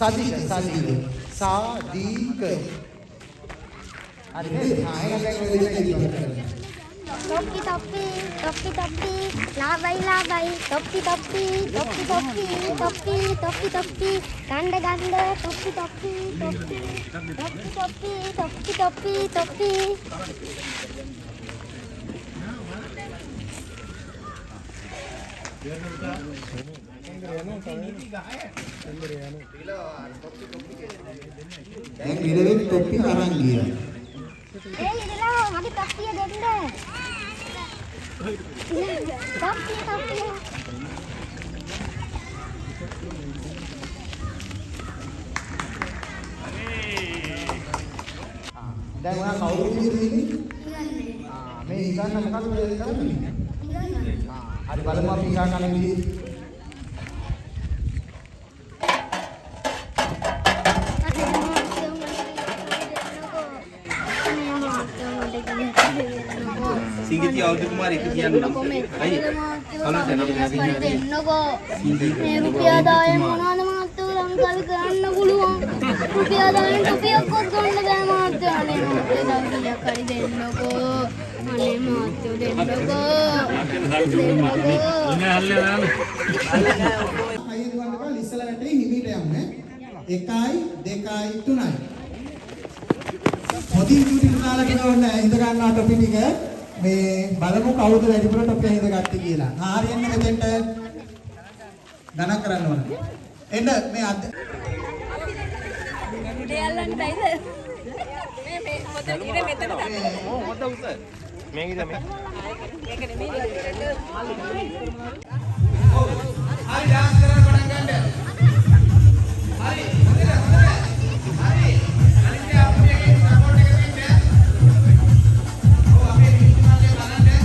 සාධික සාධික සාධික හරි Topi topi, topi topi, labai labai, topi topi, topi topi, topi topi topi, ganda ganda, topi topi, topi, topi topi, topi topi, topi. දැන් ඉරවෙන් තොප්පි අරන් ගියා ඉරලා මගේ තොප්පිය දෙන්න. තොප්පිය තොප්පිය. දැන් ඔයා කවුරුද ඉන්නේ? මේ ඉගන්න මොකක්ද කරන්නේ? හරි බලමු අපි ඉගා කන විදිහ. සිංගිති අවුරුදු කුමාර එක කියන්න නම් අයි කලුට දෙන්නකෝ මේ රුපියල් 10 මොනවාද මහත්තයෝ ලංකාවේ කරන්න පුළුවන් රුපියල් 10 ටොපියක් ගන්න බෑ මහත්තයෝ අනේ මහත්තයෝ ටොපියක් හරි දෙන්නකෝ අනේ මහත්තයෝ දෙන්නකෝ ඉන්නේ හල්ලේ නාම අයියෙන් වන්නකල් ඉස්සලා වැටේ හිමීට යන්නේ 1 2 3යි මොදින් චුටි පුතාලා කියවන්න ඉඳ ගන්නවා ටොපි ටික මේ බලමු කවුද වැඩිපුර ටොපි හිඳ ගත්තේ කියලා. හරියන්නේ මෙතෙන්ට ගණන් කරන්න ඕන. එන්න මේ අද දෙයල්ලන්ටයිද මේ මොකද ඉන්නේ මෙතන ගන්න. මොකද උස මේකද මේ ඒක නෙමෙයි හරි ඩාන්ස් කරන්න පටන් ගන්න. හරි හරි අනිත් අපේ සපෝට් එක දෙන්න. ඔව් අපේ පිටුමල්ලේ බලන්න.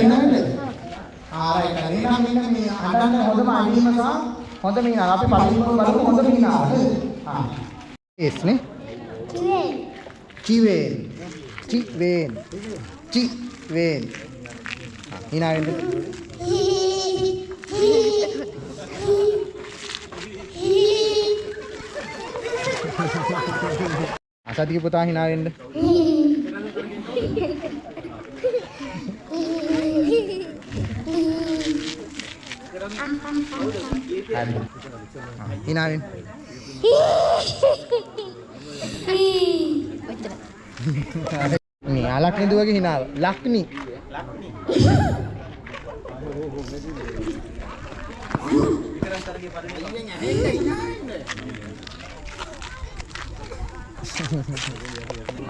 හරියන්නේ? ආරයි කලින් මෙන්න මේ අඬන්න හොඳම අඬීම සහ හොඳ මීනාව අපි පළමුව බලමු හොඳ මීනාව නේද? එස් නේ? චිවෙන්. චිවෙන්. චිවෙන්. හීනාවෙන්ද? අසතික පුතා hinaවෙන්න. hinaවෙන්න. මේ ලක්නි දුවගේ hinaව. ලක්නි.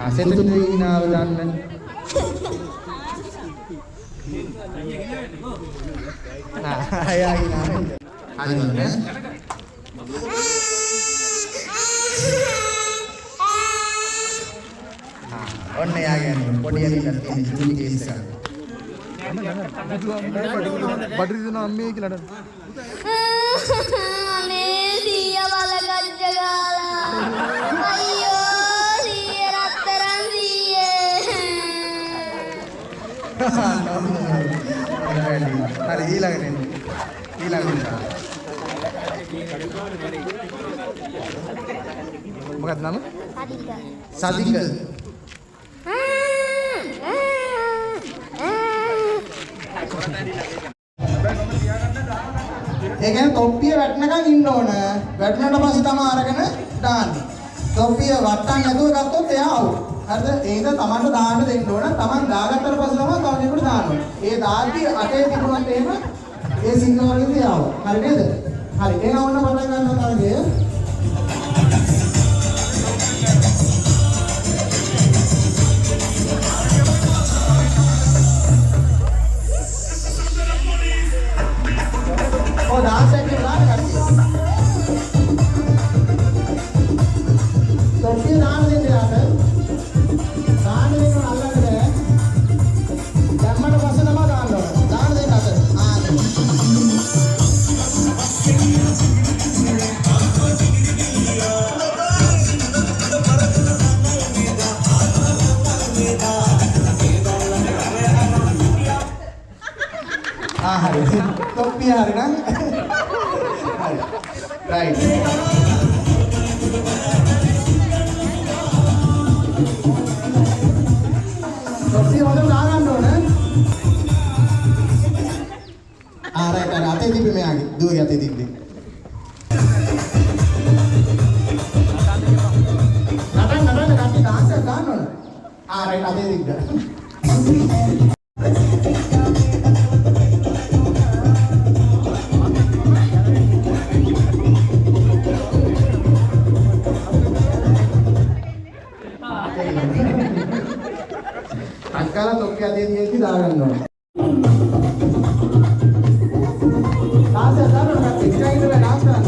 අසෙත් hinaව ගන්න. ආයා hinaවෙන්න. හරි ඔන්න යාගෙන පොඩි ඇවිල්ලා තියෙන චුටි කේස් එක. බඩරි දෙන අම්මේ කියලා නේද? අනේ සීයා බලගත්ත ගාලා. අයියෝ සීයා රත්තරන් සීයේ. හරි ඊළඟට එන්න. ඊළඟට. මොකක්ද නම? සදික. සදික. ඒ කියන්නේ තොප්පිය වැටෙනකන් ඉන්න ඕන. වැටුණාට පස්සේ තමයි අරගෙන දාන්නේ. තොප්පිය වට්ටන්න නැතුව ගත්තොත් එයා අවුල්. හරිද? ඒක තමන්ට දාන්න දෙන්න ඕන. තමන් දාගත්තට පස්සේ තමයි තව කෙනෙකුට දාන්න ඕන. ඒ දාද්දි අතේ තිබුණත් එහෙම ඒ සිංහ වර්ගයේ තියාව. හරි නේද? හරි. එහෙනම් ඔන්න පටන් ගන්නවා තරගය. Oh, dance එක දාන්න කට්ටිය. තොප්පිය දාන්න දෙන්න යාට. දාන්න දෙන්න අල්ලන්න බෑ. දැම්මට පස්සේ තමයි දාන්න ඕන. දාන්න දෙන්න අත. හරි. තොප්පිය හරි නං. හරි. රයිට්. තොප්පිය හොඳට දාගන්න ඕන. රයිට්. අතේ තිබ්බේ මෙයාගේ. දුවගේ අතේ තිබ්බේ. නටන්න කට්ටිය ඩාන්ස් එක ගන්න ඕන. රයිට් අතේ තිබ්බා. අක්කලා තොප්පිය අතේ තියෙද්දි දාගන්න ඕන. ඩාන්ස් එක ගන්න ඕන. එක්ස්ට්‍රා ඉඳලා ඩාන්ස් කරන්න.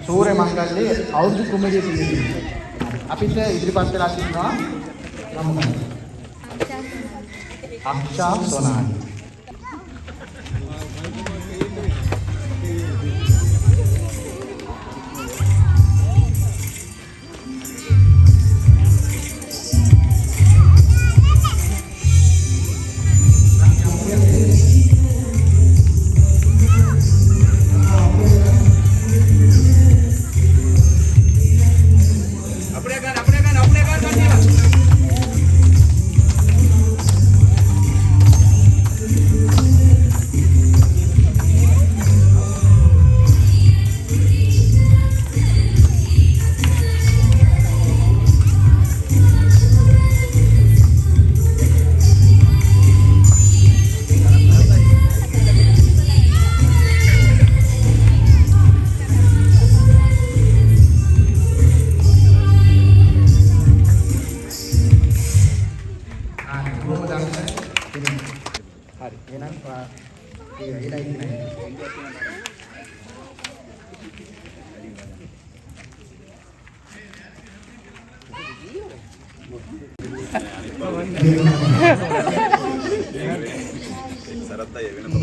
සූර්ය මංගල්‍යයේ අවුරුදු කුමරිය පිළිබඳව අපිට ඉදිරිපත් වෙලා තිනවා නම් අක්ෂා සොනාලි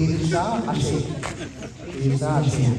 ඊර්ෂා අශේ. ඊර්ෂා අශේ.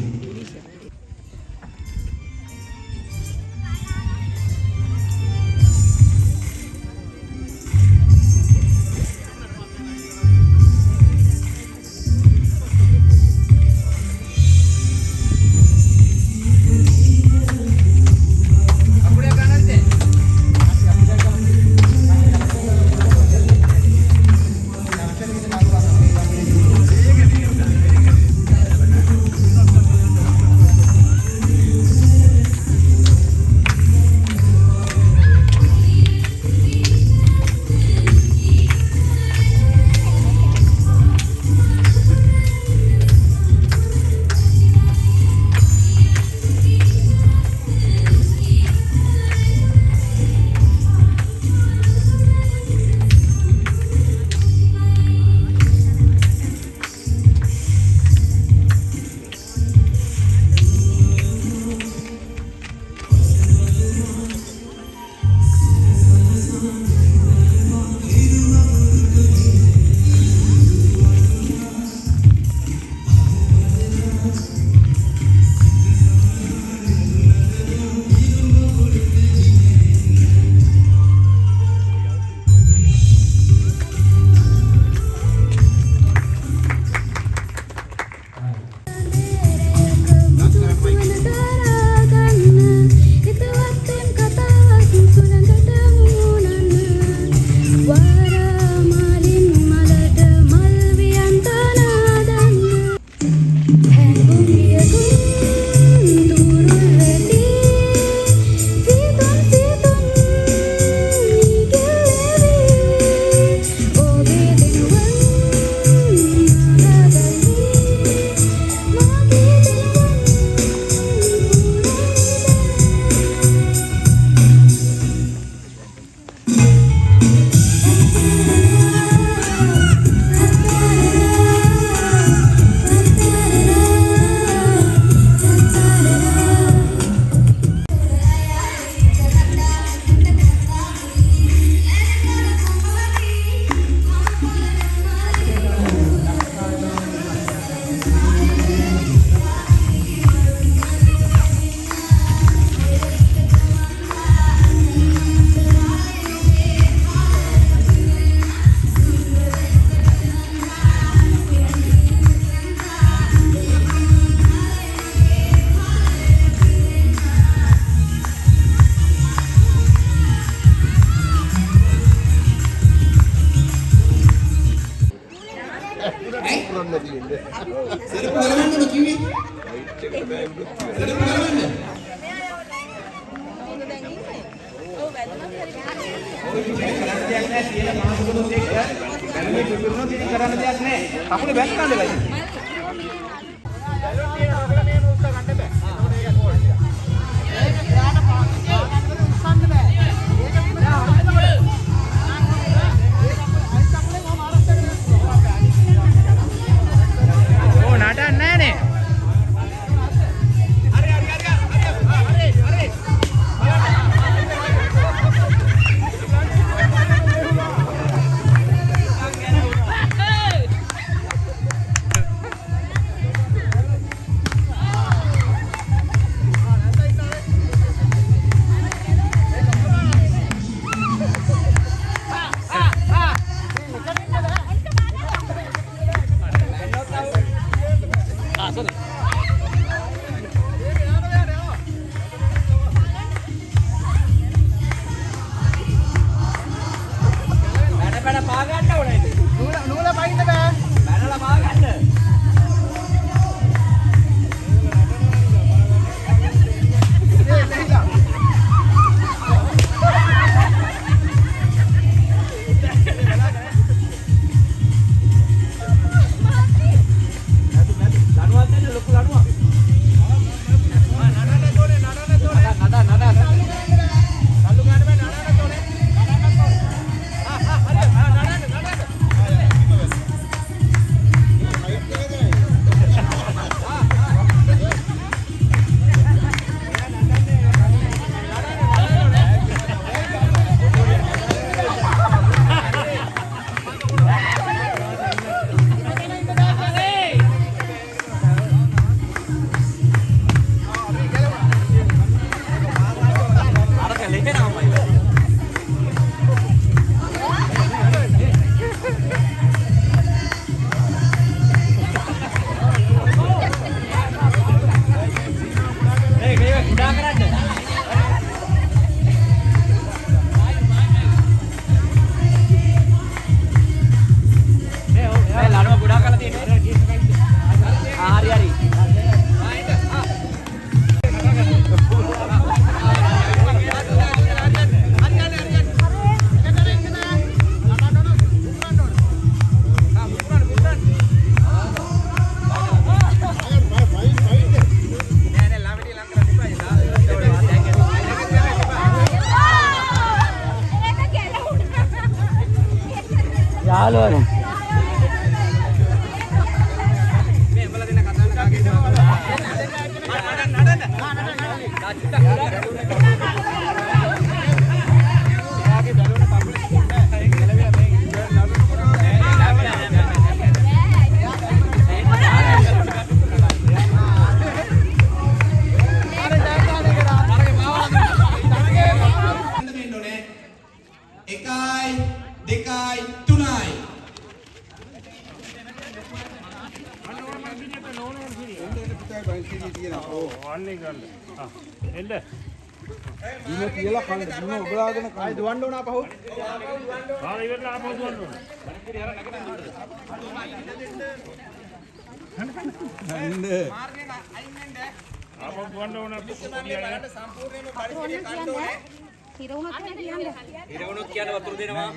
ඉරවුණොත් කියන වතුර දෙනවා.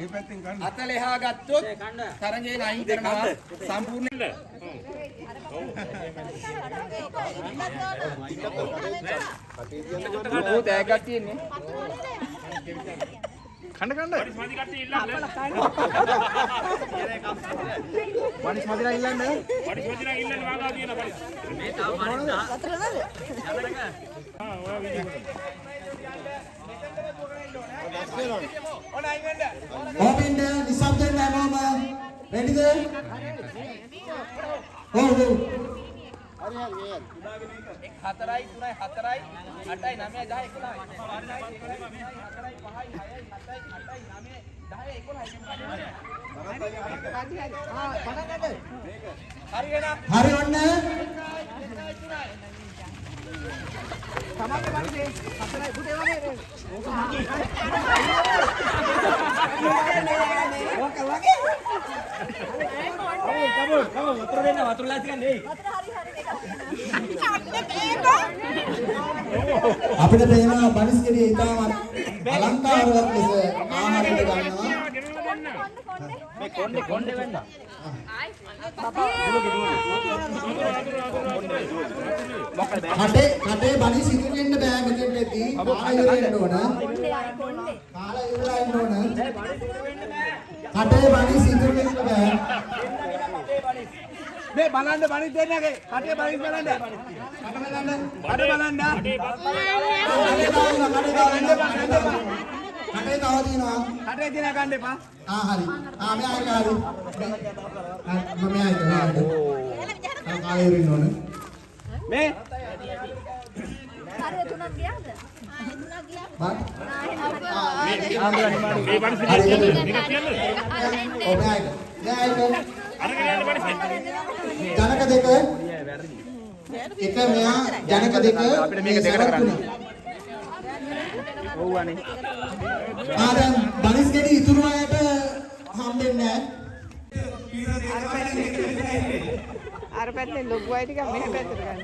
අතල එහා ගත්තොත් තරංගේ නයින් කරනවා සම්පූර්ණ. ලොකු තෑග්ගක් තියෙන්නේ. කන්න වනිස් මදි කට්ටිය ඉල්ලන්න. වනිස් මදිලා ඉල්ලන්න. වනිස් මදිලා ඉල්ලන්න වාගා තියෙන වනිස්. මේ තාම වනිස් අතර නේද? ඔයා වීඩියෝ ඕපින්ද නිසබ්දෙන් හැමෝම රෙඩිද? ඔව් ඔව්. හරි හරි. 4යි 3යි 4යි 8යි 9යි 10යි 11යි. හරි ඔන්න. සමහරවිට වන්නේ 4යි පුතේ වගේ. ඕක වගේ. කම වතුර දෙන්න වතුරලා තියන්නේ. අපිට පේනවා බනිස්කෙඩියේ ඉතාමත් අලංකාරවත් ලෙස ආහාරයට ගන්නවා. මේ කොණ්ඩේ වෙන්න. කටේ බනිස් ඉදිරියෙන්න බෑ මෙතෙන්දී. කාලා ඉවරෙන්න ඕන. කාලා ඉවරලා ඉන්න ඕන. කටේ බනිස් ඉදිරියෙන්න බෑ. මේ බලන්න බනිස් දෙන්නගේ කටේ බනිස් බලන්න. කට බලන්න. කටේ තව තියෙනවා. කටේ දිනා ගන්න එපා. හරි. මෙයා එක හරි. මෙයා එක. කාලේ ඉන්න ඕන. මේ හරි තුනක් ගියාද? තුනක් ගියා. මේ බනිස් ජනක දෙක එක මෙයා ජනක දෙක අපිට මේක දෙකට කරන්න. ඔව්වනේ. දැන් බනිස් ගෙඩි ඉතුරු අයට හම්බෙන්නේ නැහැ. අර පැත්තේ ලොකු අය ටික මෙහෙ පැත්තට ගන්න.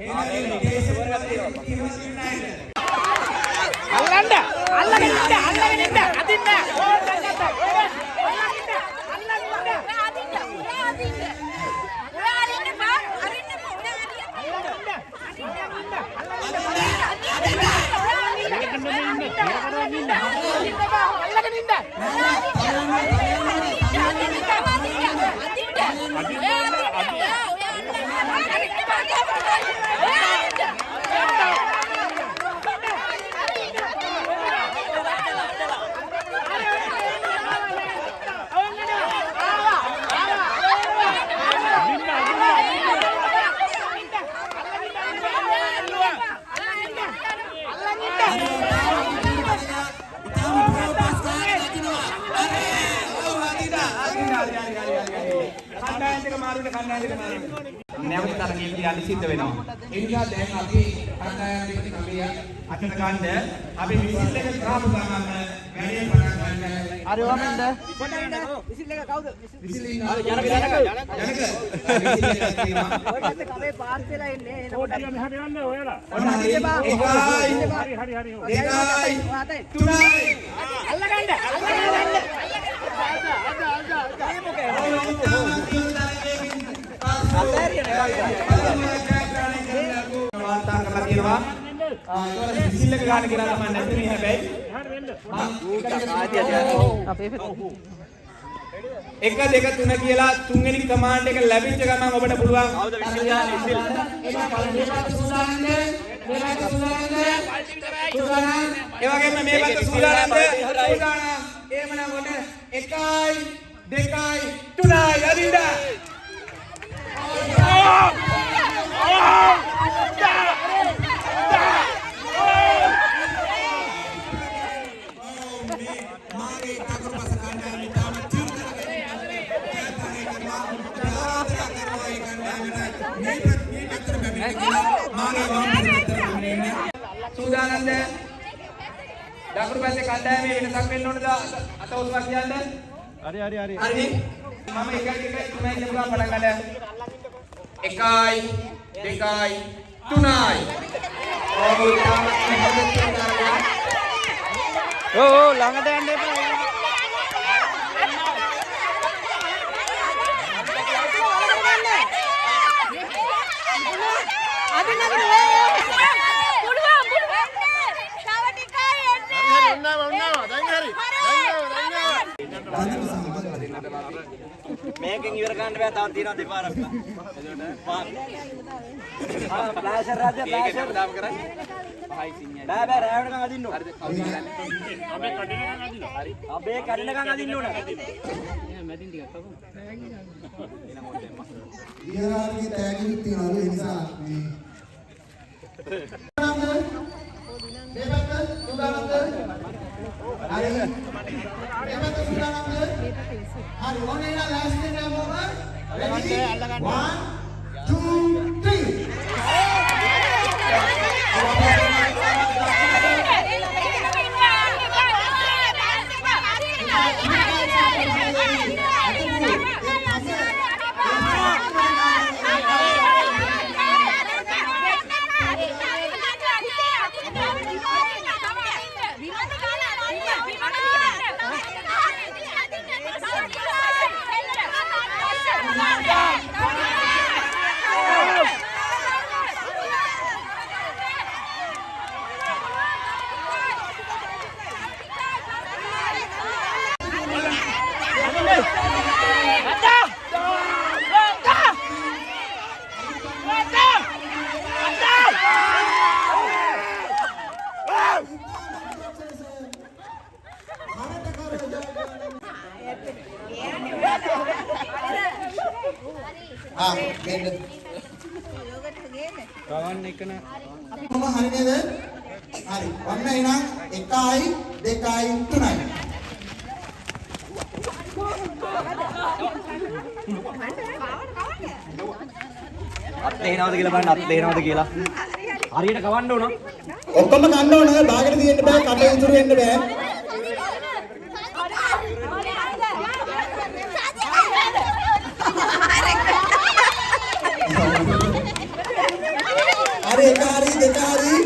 අල්ලන්න අල්ලගෙන ඉන්න අදින්න ඕන ගන්න. නැවත තරගයේ යන්න සිද්ධ වෙනවා. ඒ නිසා දැන් අපි කණ්ඩායම් දෙකේ කමිය අතට ගන්න අපි විසිල් එක ගාපු ගමන් වැඩේ පටන් ගන්න. හරි වමෙන්ද? කොටයිද? විසිල් එක කවුද? විසිල් ඉන්නවා. ජනක. විසිල් එක තියෙනවා. ඔය පැත්තේ කමේ පාස් වෙලා ඉන්නේ. ඕටිය මෙහාට යන්න ඔයාලා. ඔන්න හරි. හරි. 2යි 3යි. අල්ලගන්න. වාර්තා කරලා තියෙනවා. විසිල් එක ගන්න කියලා තමයි නැති නේ හැබැයි. අපේ 1 2 3 කියලා තුන්වෙනි කමාන්ඩ් එක ලැබිච්ච ගමන් ඔබට පුළුවන් අවුද විශ්වවිද්‍යාලයේ ඉතින් ඒක පළවෙනි පැත්ත සූදානම්ද මේ පැත්ත සූදානම්ද ඒ වගේම මේ පැත්ත සූදානම්ද සූදානම් එහෙමනම් ඔන්න 1යි 2යි 3යි අදින්න සූදානම්ද දකුණු පැත්තේ කණ්ඩායමේ වෙනසක් වෙන්න ඕනද අත උස්වා කියන්න හරි හරි මම 1 2 3 කියපුවා පටන් ගන්න 1යි 2යි 3යි ඕ ළඟට යන්න එපා මේකෙන් ඉවර ගන්න බෑ තව තියෙනවා දෙපාරක්. ෆ්ලෑෂර් රාජ්‍ය ෆ්ලෑෂර් දාම් කරා. හයි සිඤ්ඤා. බෑ රෑවට ගන්න අදින්න ඕන. අබේ කඩනකම් අදින්න ඕන. මැදින් ටිකක් අපු. විහාරයේ තෑගිලි තියනවා ඒ නිසා මේ මේකට සූදානම්ද? හරි. මේකට සූදානම්ද? හරි ඕනේ නා ලාස්ට් එක යමුම. ready 1 2 ගවන්න එක න අපි මොන හරි නේද? හරි. ඔන්න එහෙනම් 1යි 2යි 3යි. අත් ලේනවද කියලා බලන්න අත් ලේනවද කියලා. හරියට ගවන්න ඕන. ඔක්කොම ගන්න ඕන. බාගෙට තියෙන්න බෑ. කඩේ ඉතුරු වෙන්න බෑ. හරි 1 හරි 2 හරි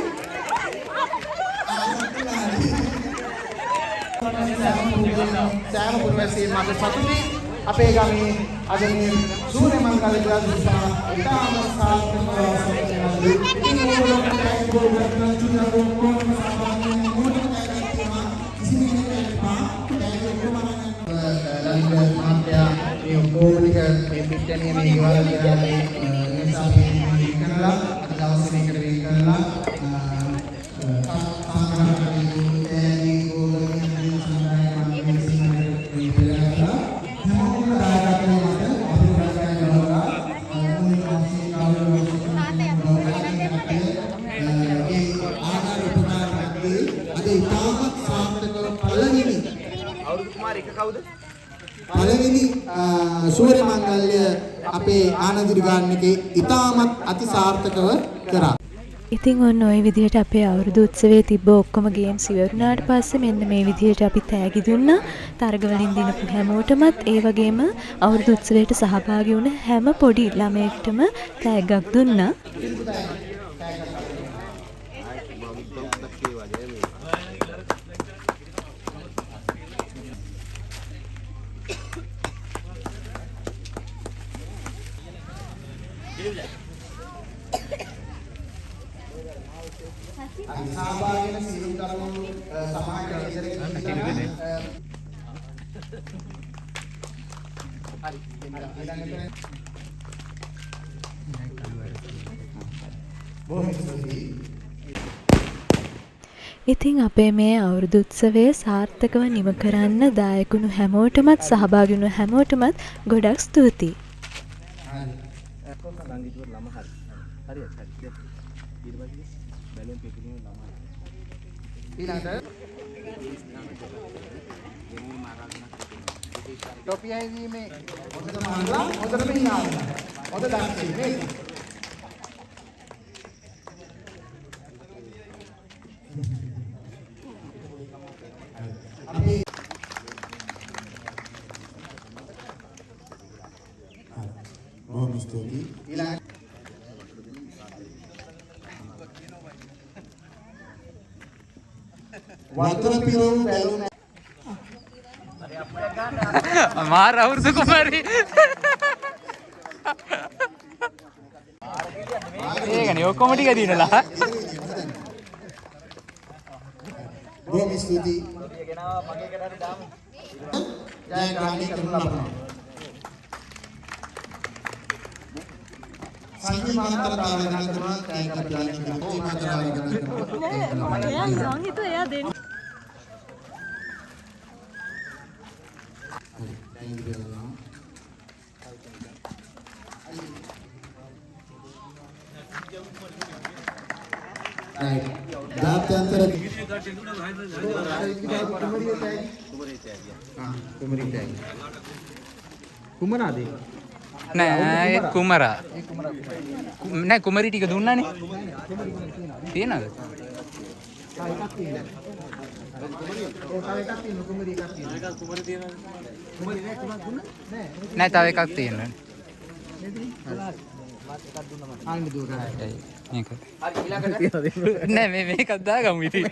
සෑම පුරවැසියෙක්ම අද සතුටින් අපේ ගමේ අද මේ සූර්ය මංගල විද්‍යාලය ඉතාම සාර්ථකව පළවෙනි සූර්ය මංගල්‍ය අපේ ආනන්ද ගානකේ ඉතාමත් අතිසාර්ථකව කරා. ඉතින් ඔන්න ওই විදිහට අපේ අවුරුදු උත්සවයේ තිබ්බ ඔක්කොම ගේම්ස් ඉවරුණාට පස්සේ මෙන්න මේ විදිහට අපි තෑගි දුන්නා. තරගවලින් දිනපු හැමෝටමත් ඒ වගේම අවුරුදු උත්සවයට සහභාගී වුණ හැම පොඩි ළමයෙක්ටම තෑග්ගක් දුන්නා. සහභාගී වෙන සියලු දරුවෝ සමාජ කේන්දරයේ හරි. ඊළඟට බොහොම ස්තුතියි. ඉතින් අපේ මේ අවුරුදු උත්සවය සාර්ථකව නිම කරන්න දායකුණු හැමෝටමත් සහභාගී වුණු හැමෝටමත් ගොඩක් ස්තුතියි. टोपी आई में हොඳට මානලා හොඳටම hina වෙනවා. හොඳ දාන්නේ නේද? අපි බොහොම ස්තුතියි. ඊළඟ වතුර පිරවුම් බැලුම් मार අවුරුදු කුමාරී ඒකනේ ඔක්කොම ටික දිනලා බොහොම ස්තුතියි. මගේ කරට දාමු. ජයග්‍රහණය කරනු ලබනවා. සංජීවන්තර ආරාධනා කරනවා තෑග්ග ප්‍රදානය කරනවා. සංජීවන්තර ආරාධනා කරනවා. එයා ඉතින් හිතුවා එයා දෙන්න. ජාත්‍යන්තර කුමරාද නෑ කුමරා නෑ කුමරි ටික දුන්නානේ තියනද නෑ තව එකක් තියෙනවා ආන්න දුරයි මේක නෑ මේ මේකක් දාගමු ඉතින්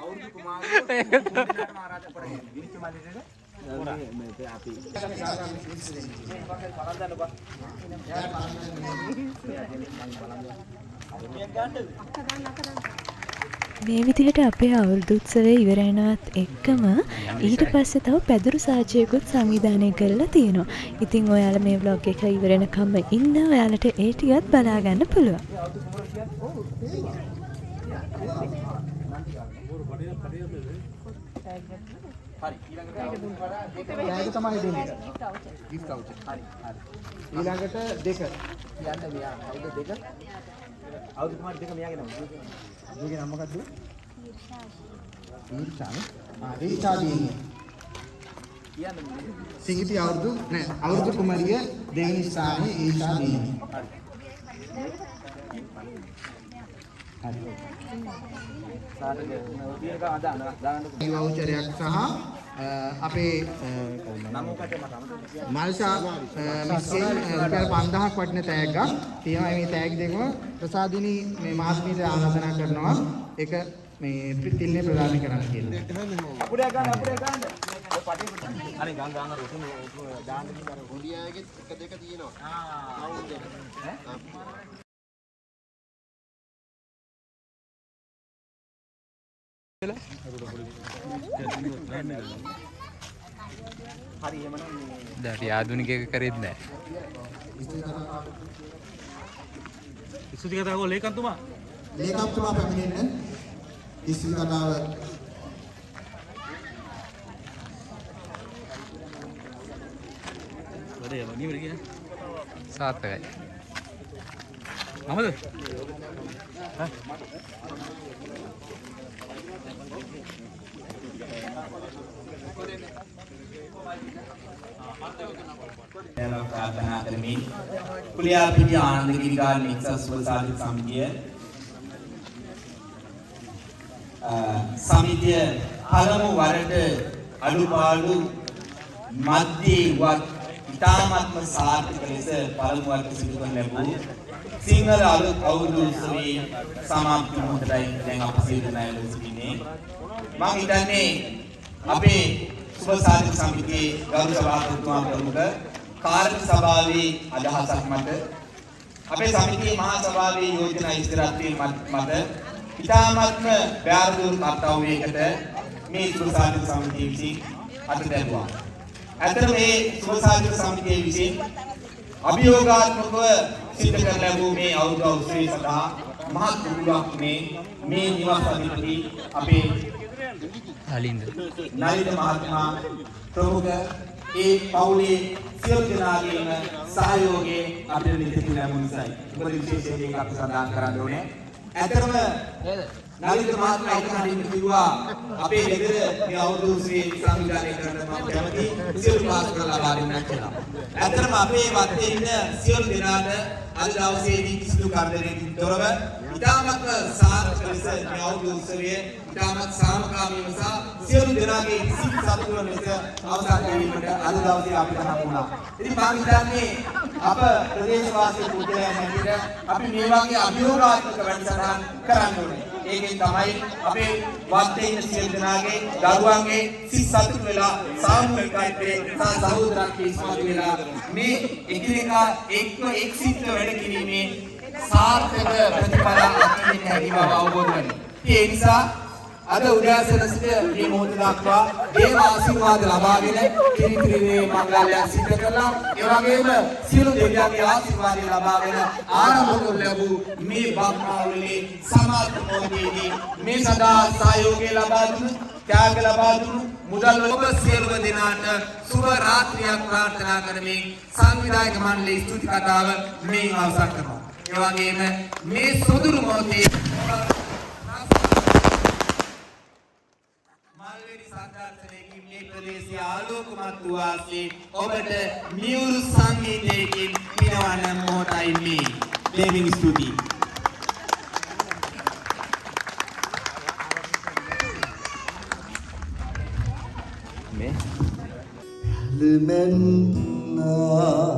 අවුරුදු කුමාරයෝ දෙන්නාට ආරාධනා කරන්නේ විනිච්ච මාලිසේද මේ විදිහට අපේ අවුරුදු උත්සවය ඉවර වෙනවත් එක්කම ඊට පස්සේ තව පැදුරු සාජයකුත් සංවිධානය කරලා තියෙනවා. ඉතින් ඔයාලා මේ vlog එක ඉවර වෙනකම්ම ඉන්න ඔයාලට ඒ ටිකත් බලා ගන්න පුළුවන්. හරි ඊළඟට තමයි දෙන්නේ. gift voucher. හරි. ඊළඟට දෙක. යන්න මෙයා. කවුද දෙක? අවුරුදු කුමාර දෙක මෙයාගේ නම. දෙකේ නම මොකද්ද? ඊර්ෂානේ. ඊර්ෂා දිනේ. කියන්නේ සිඟිති අවුරුදු නෑ අවුරුදු කුමාරිය දෙවෙනි ස්ථානයේ ඊර්ෂා දිනේ. හරි. වවුචරයක් සහ අපේ මල්සා මිස්කෙන් රුපියල් 5000ක් වටින තෑග්ගක් තියෙනවා. මේ තෑග් දෙකම ප්‍රසාදිනී මේ මාස්මීට ආරාධනා කරනවා ඒක මේ තිල්නේ ප්‍රදානය කරන්න කියලා. අපුඩේ ගන්න අපුඩේ ගන්න. ඔය පටේ අනේ ගන්න ගන්න රොටි දාන්න කිව්වා. හොලියාගේ එක දෙක තියෙනවා. හරි එහෙමනම් දැන් ආධුනිකයෙක් කරෙත් නෑ. ස්තුති කතාව ලේකම්තුමා පැමිණෙන්න ස්තුති කතාව වැඩේ යම නිවර කියන සාර්ථකයි. මමද? प्रार्थना करमिन कुलियापिटी आनंद गिरिगार निक्सा सुवसादिक समितिය සමිතිය පළමු වරට අඩුපාඩු මැදිවත් ඉතාමත්ම සාර්ථක ලෙස පළමු වරට සිදු කරන ලැබූ සිංහල අලුත් අවුරුදු උත්සවයේ සමාප්ති මොහොතයි දැන් අප සියලු දෙනා සිටින්නේ. මම හිතන්නේ අපේ සුවසාධක සමිතියේ ගරු සභාපතිතුමා ප්‍රමුඛ කාර්ය සභාවේ අදහසක් මත අපේ සමිතියේ මහා සභාවේ යෝජනා ඉදිරිපත් මත ඉතාමත්ම බැරදුණු කර්තව්‍යයකට මේ සුවසාධක සමිතිය විසින් අත දැමුවා. ඇත්තට මේ සුභසාධක සමිතියේ විසින් අභියෝගාත්මකව සිද්ධ කර ලැබූ මේ අවුරුදු උත්සවය සඳහා මහත් කුරුලක් මේ නිවාස අධිපති අපේ නලින්ද මහත්මයා ප්‍රමුඛ ඒ පවුලේ සියලු දෙනාගේම සහයෝගයෙන් අපිට නිතිපු ලැබුණ නිසායි. මොකද විශේෂයෙන් අපි සඳහන් කරන්න ඕනේ. ඇත්තටම නලින්ද මහත්මයා එකනින් කිව්වා අපේ ගෙදර මේ අවුරුදු උත්සවයේ සංවිධානය කරන්න මම කැමති සියලු පාස්කම් ලබා දෙන්න කියලා. ඇත්තටම අපේ වත්තේ ඉන්න සියලු දෙනාට අද දවසේදී කිසිදු කරදරයකින් තොරව ඉතාමත් සාර්ථක ලෙස මේ අවුරුදු උත්සවය ඉතාමත් සාමකාමීව සහ සියලු දෙනාගේ සිත් සතුටු වන ලෙස අවසන් කිරීමට අද දවසේ අපිට හම්බ වුණා. ඉතින් මම හිතන්නේ අප ප්‍රදේශවාසී පුද්ගලයන් හැටියට අපි මේ වගේ අභියෝගාත්මක වැඩසටහන් කරන්න ඕනේ. ඒකෙන් තමයි අපේ වත්තේ ඉන්න සියලු දෙනාගේ දරුවන්ගේ සිත් සතුටු වෙලා සාමූහිකත්වයේ සහ සහෝදරත්වයේ ඉස්මතු වෙලා මේ එකිනෙකා එක් සිත්ව වැඩ කිරීමේ සාර්ථක ප්‍රතිඵල අත්විඳින්න හැකි බව අවබෝධ වෙනවා. ඒ නිසා අද උදෑසන සිට මේ මොහොත දක්වා දේව ආශිර්වාද ලබාගෙන කිරිතිරිවේ මංගල්‍යයක් සිදු කළා. ඒ වගේම සියලු දෙවියන්ගේ ආශිර්වාදය ලබාගෙන ආරම්භ කරන ලැබූ මේ බක්මාවලේ සමාජ මොහොතේදී මේ සදා සහයෝගය ලබා දුන්නු, ත්‍යාග ලබා දුන්නු මුදල් ඔබ සියලුම දෙනාට සුබ රාත්‍රියක් ප්‍රාර්ථනා කරමින් සංවිධායක මණ්ඩලයේ ස්තුති කතාව මේ අවසන් කරනවා. ඒ වගේම මේ සොදුරු මොහොතේ මල්වැඩි සංදර්ශනයකින් මේ ප්‍රදේශය ආලෝකමත් වූ ආසේ ඔබට මියුරු සංගීතයකින් පිනවන මොහොතයි මේ. දෙවියන් ස්තුතියි. ලමන්නා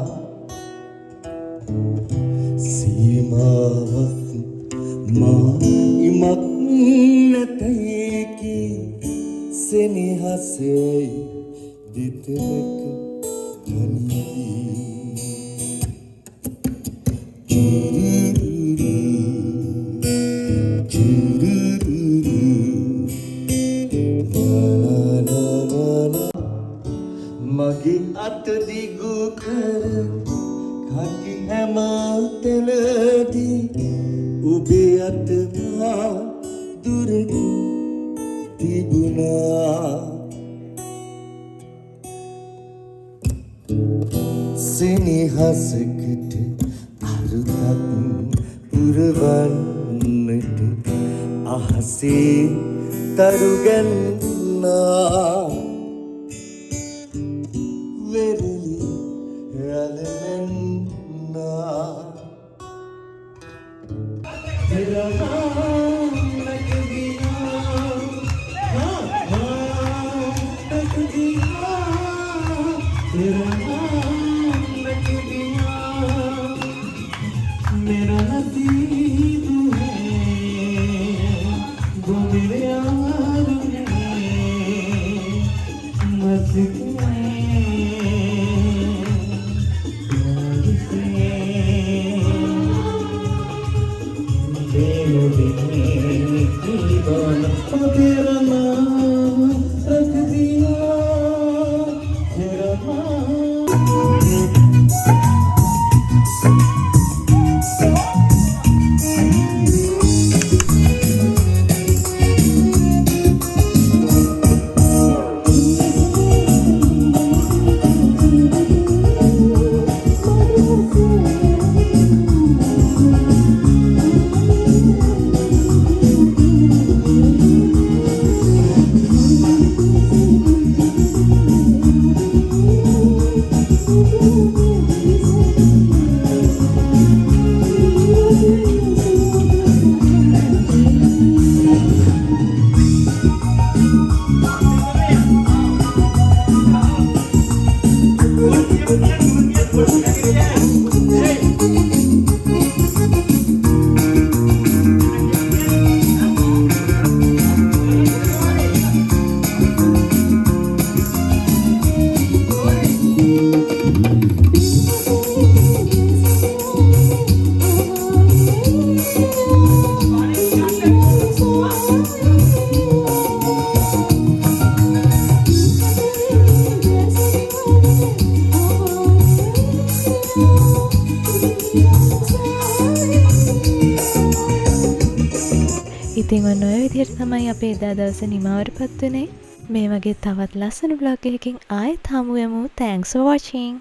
සීමාවක් මා ඉමක් නැතේකි සෙනෙහසේ දිතක තනී මගේ අත දිගු කර කටි හැම තැනදී ඔබේ අත මා දුරකින් තිබුණා සෙනෙහසකට අරුතක් පුරවන්නට අහසේ තරුගන්නා වෙරළි රැළෙන්නා मेरा नसीब है वो मेरे यार ने मत तेरा नाम रख दिया तेरा ඉතින් ඔන්න ඔය විදිහට තමයි අපේ එදා දවසේ නිමවටපත් වුනේ. මේ වගේ තවත් ලස්සන vlog එකකින් ආයෙත් හමු වෙමු. Thanks for watching.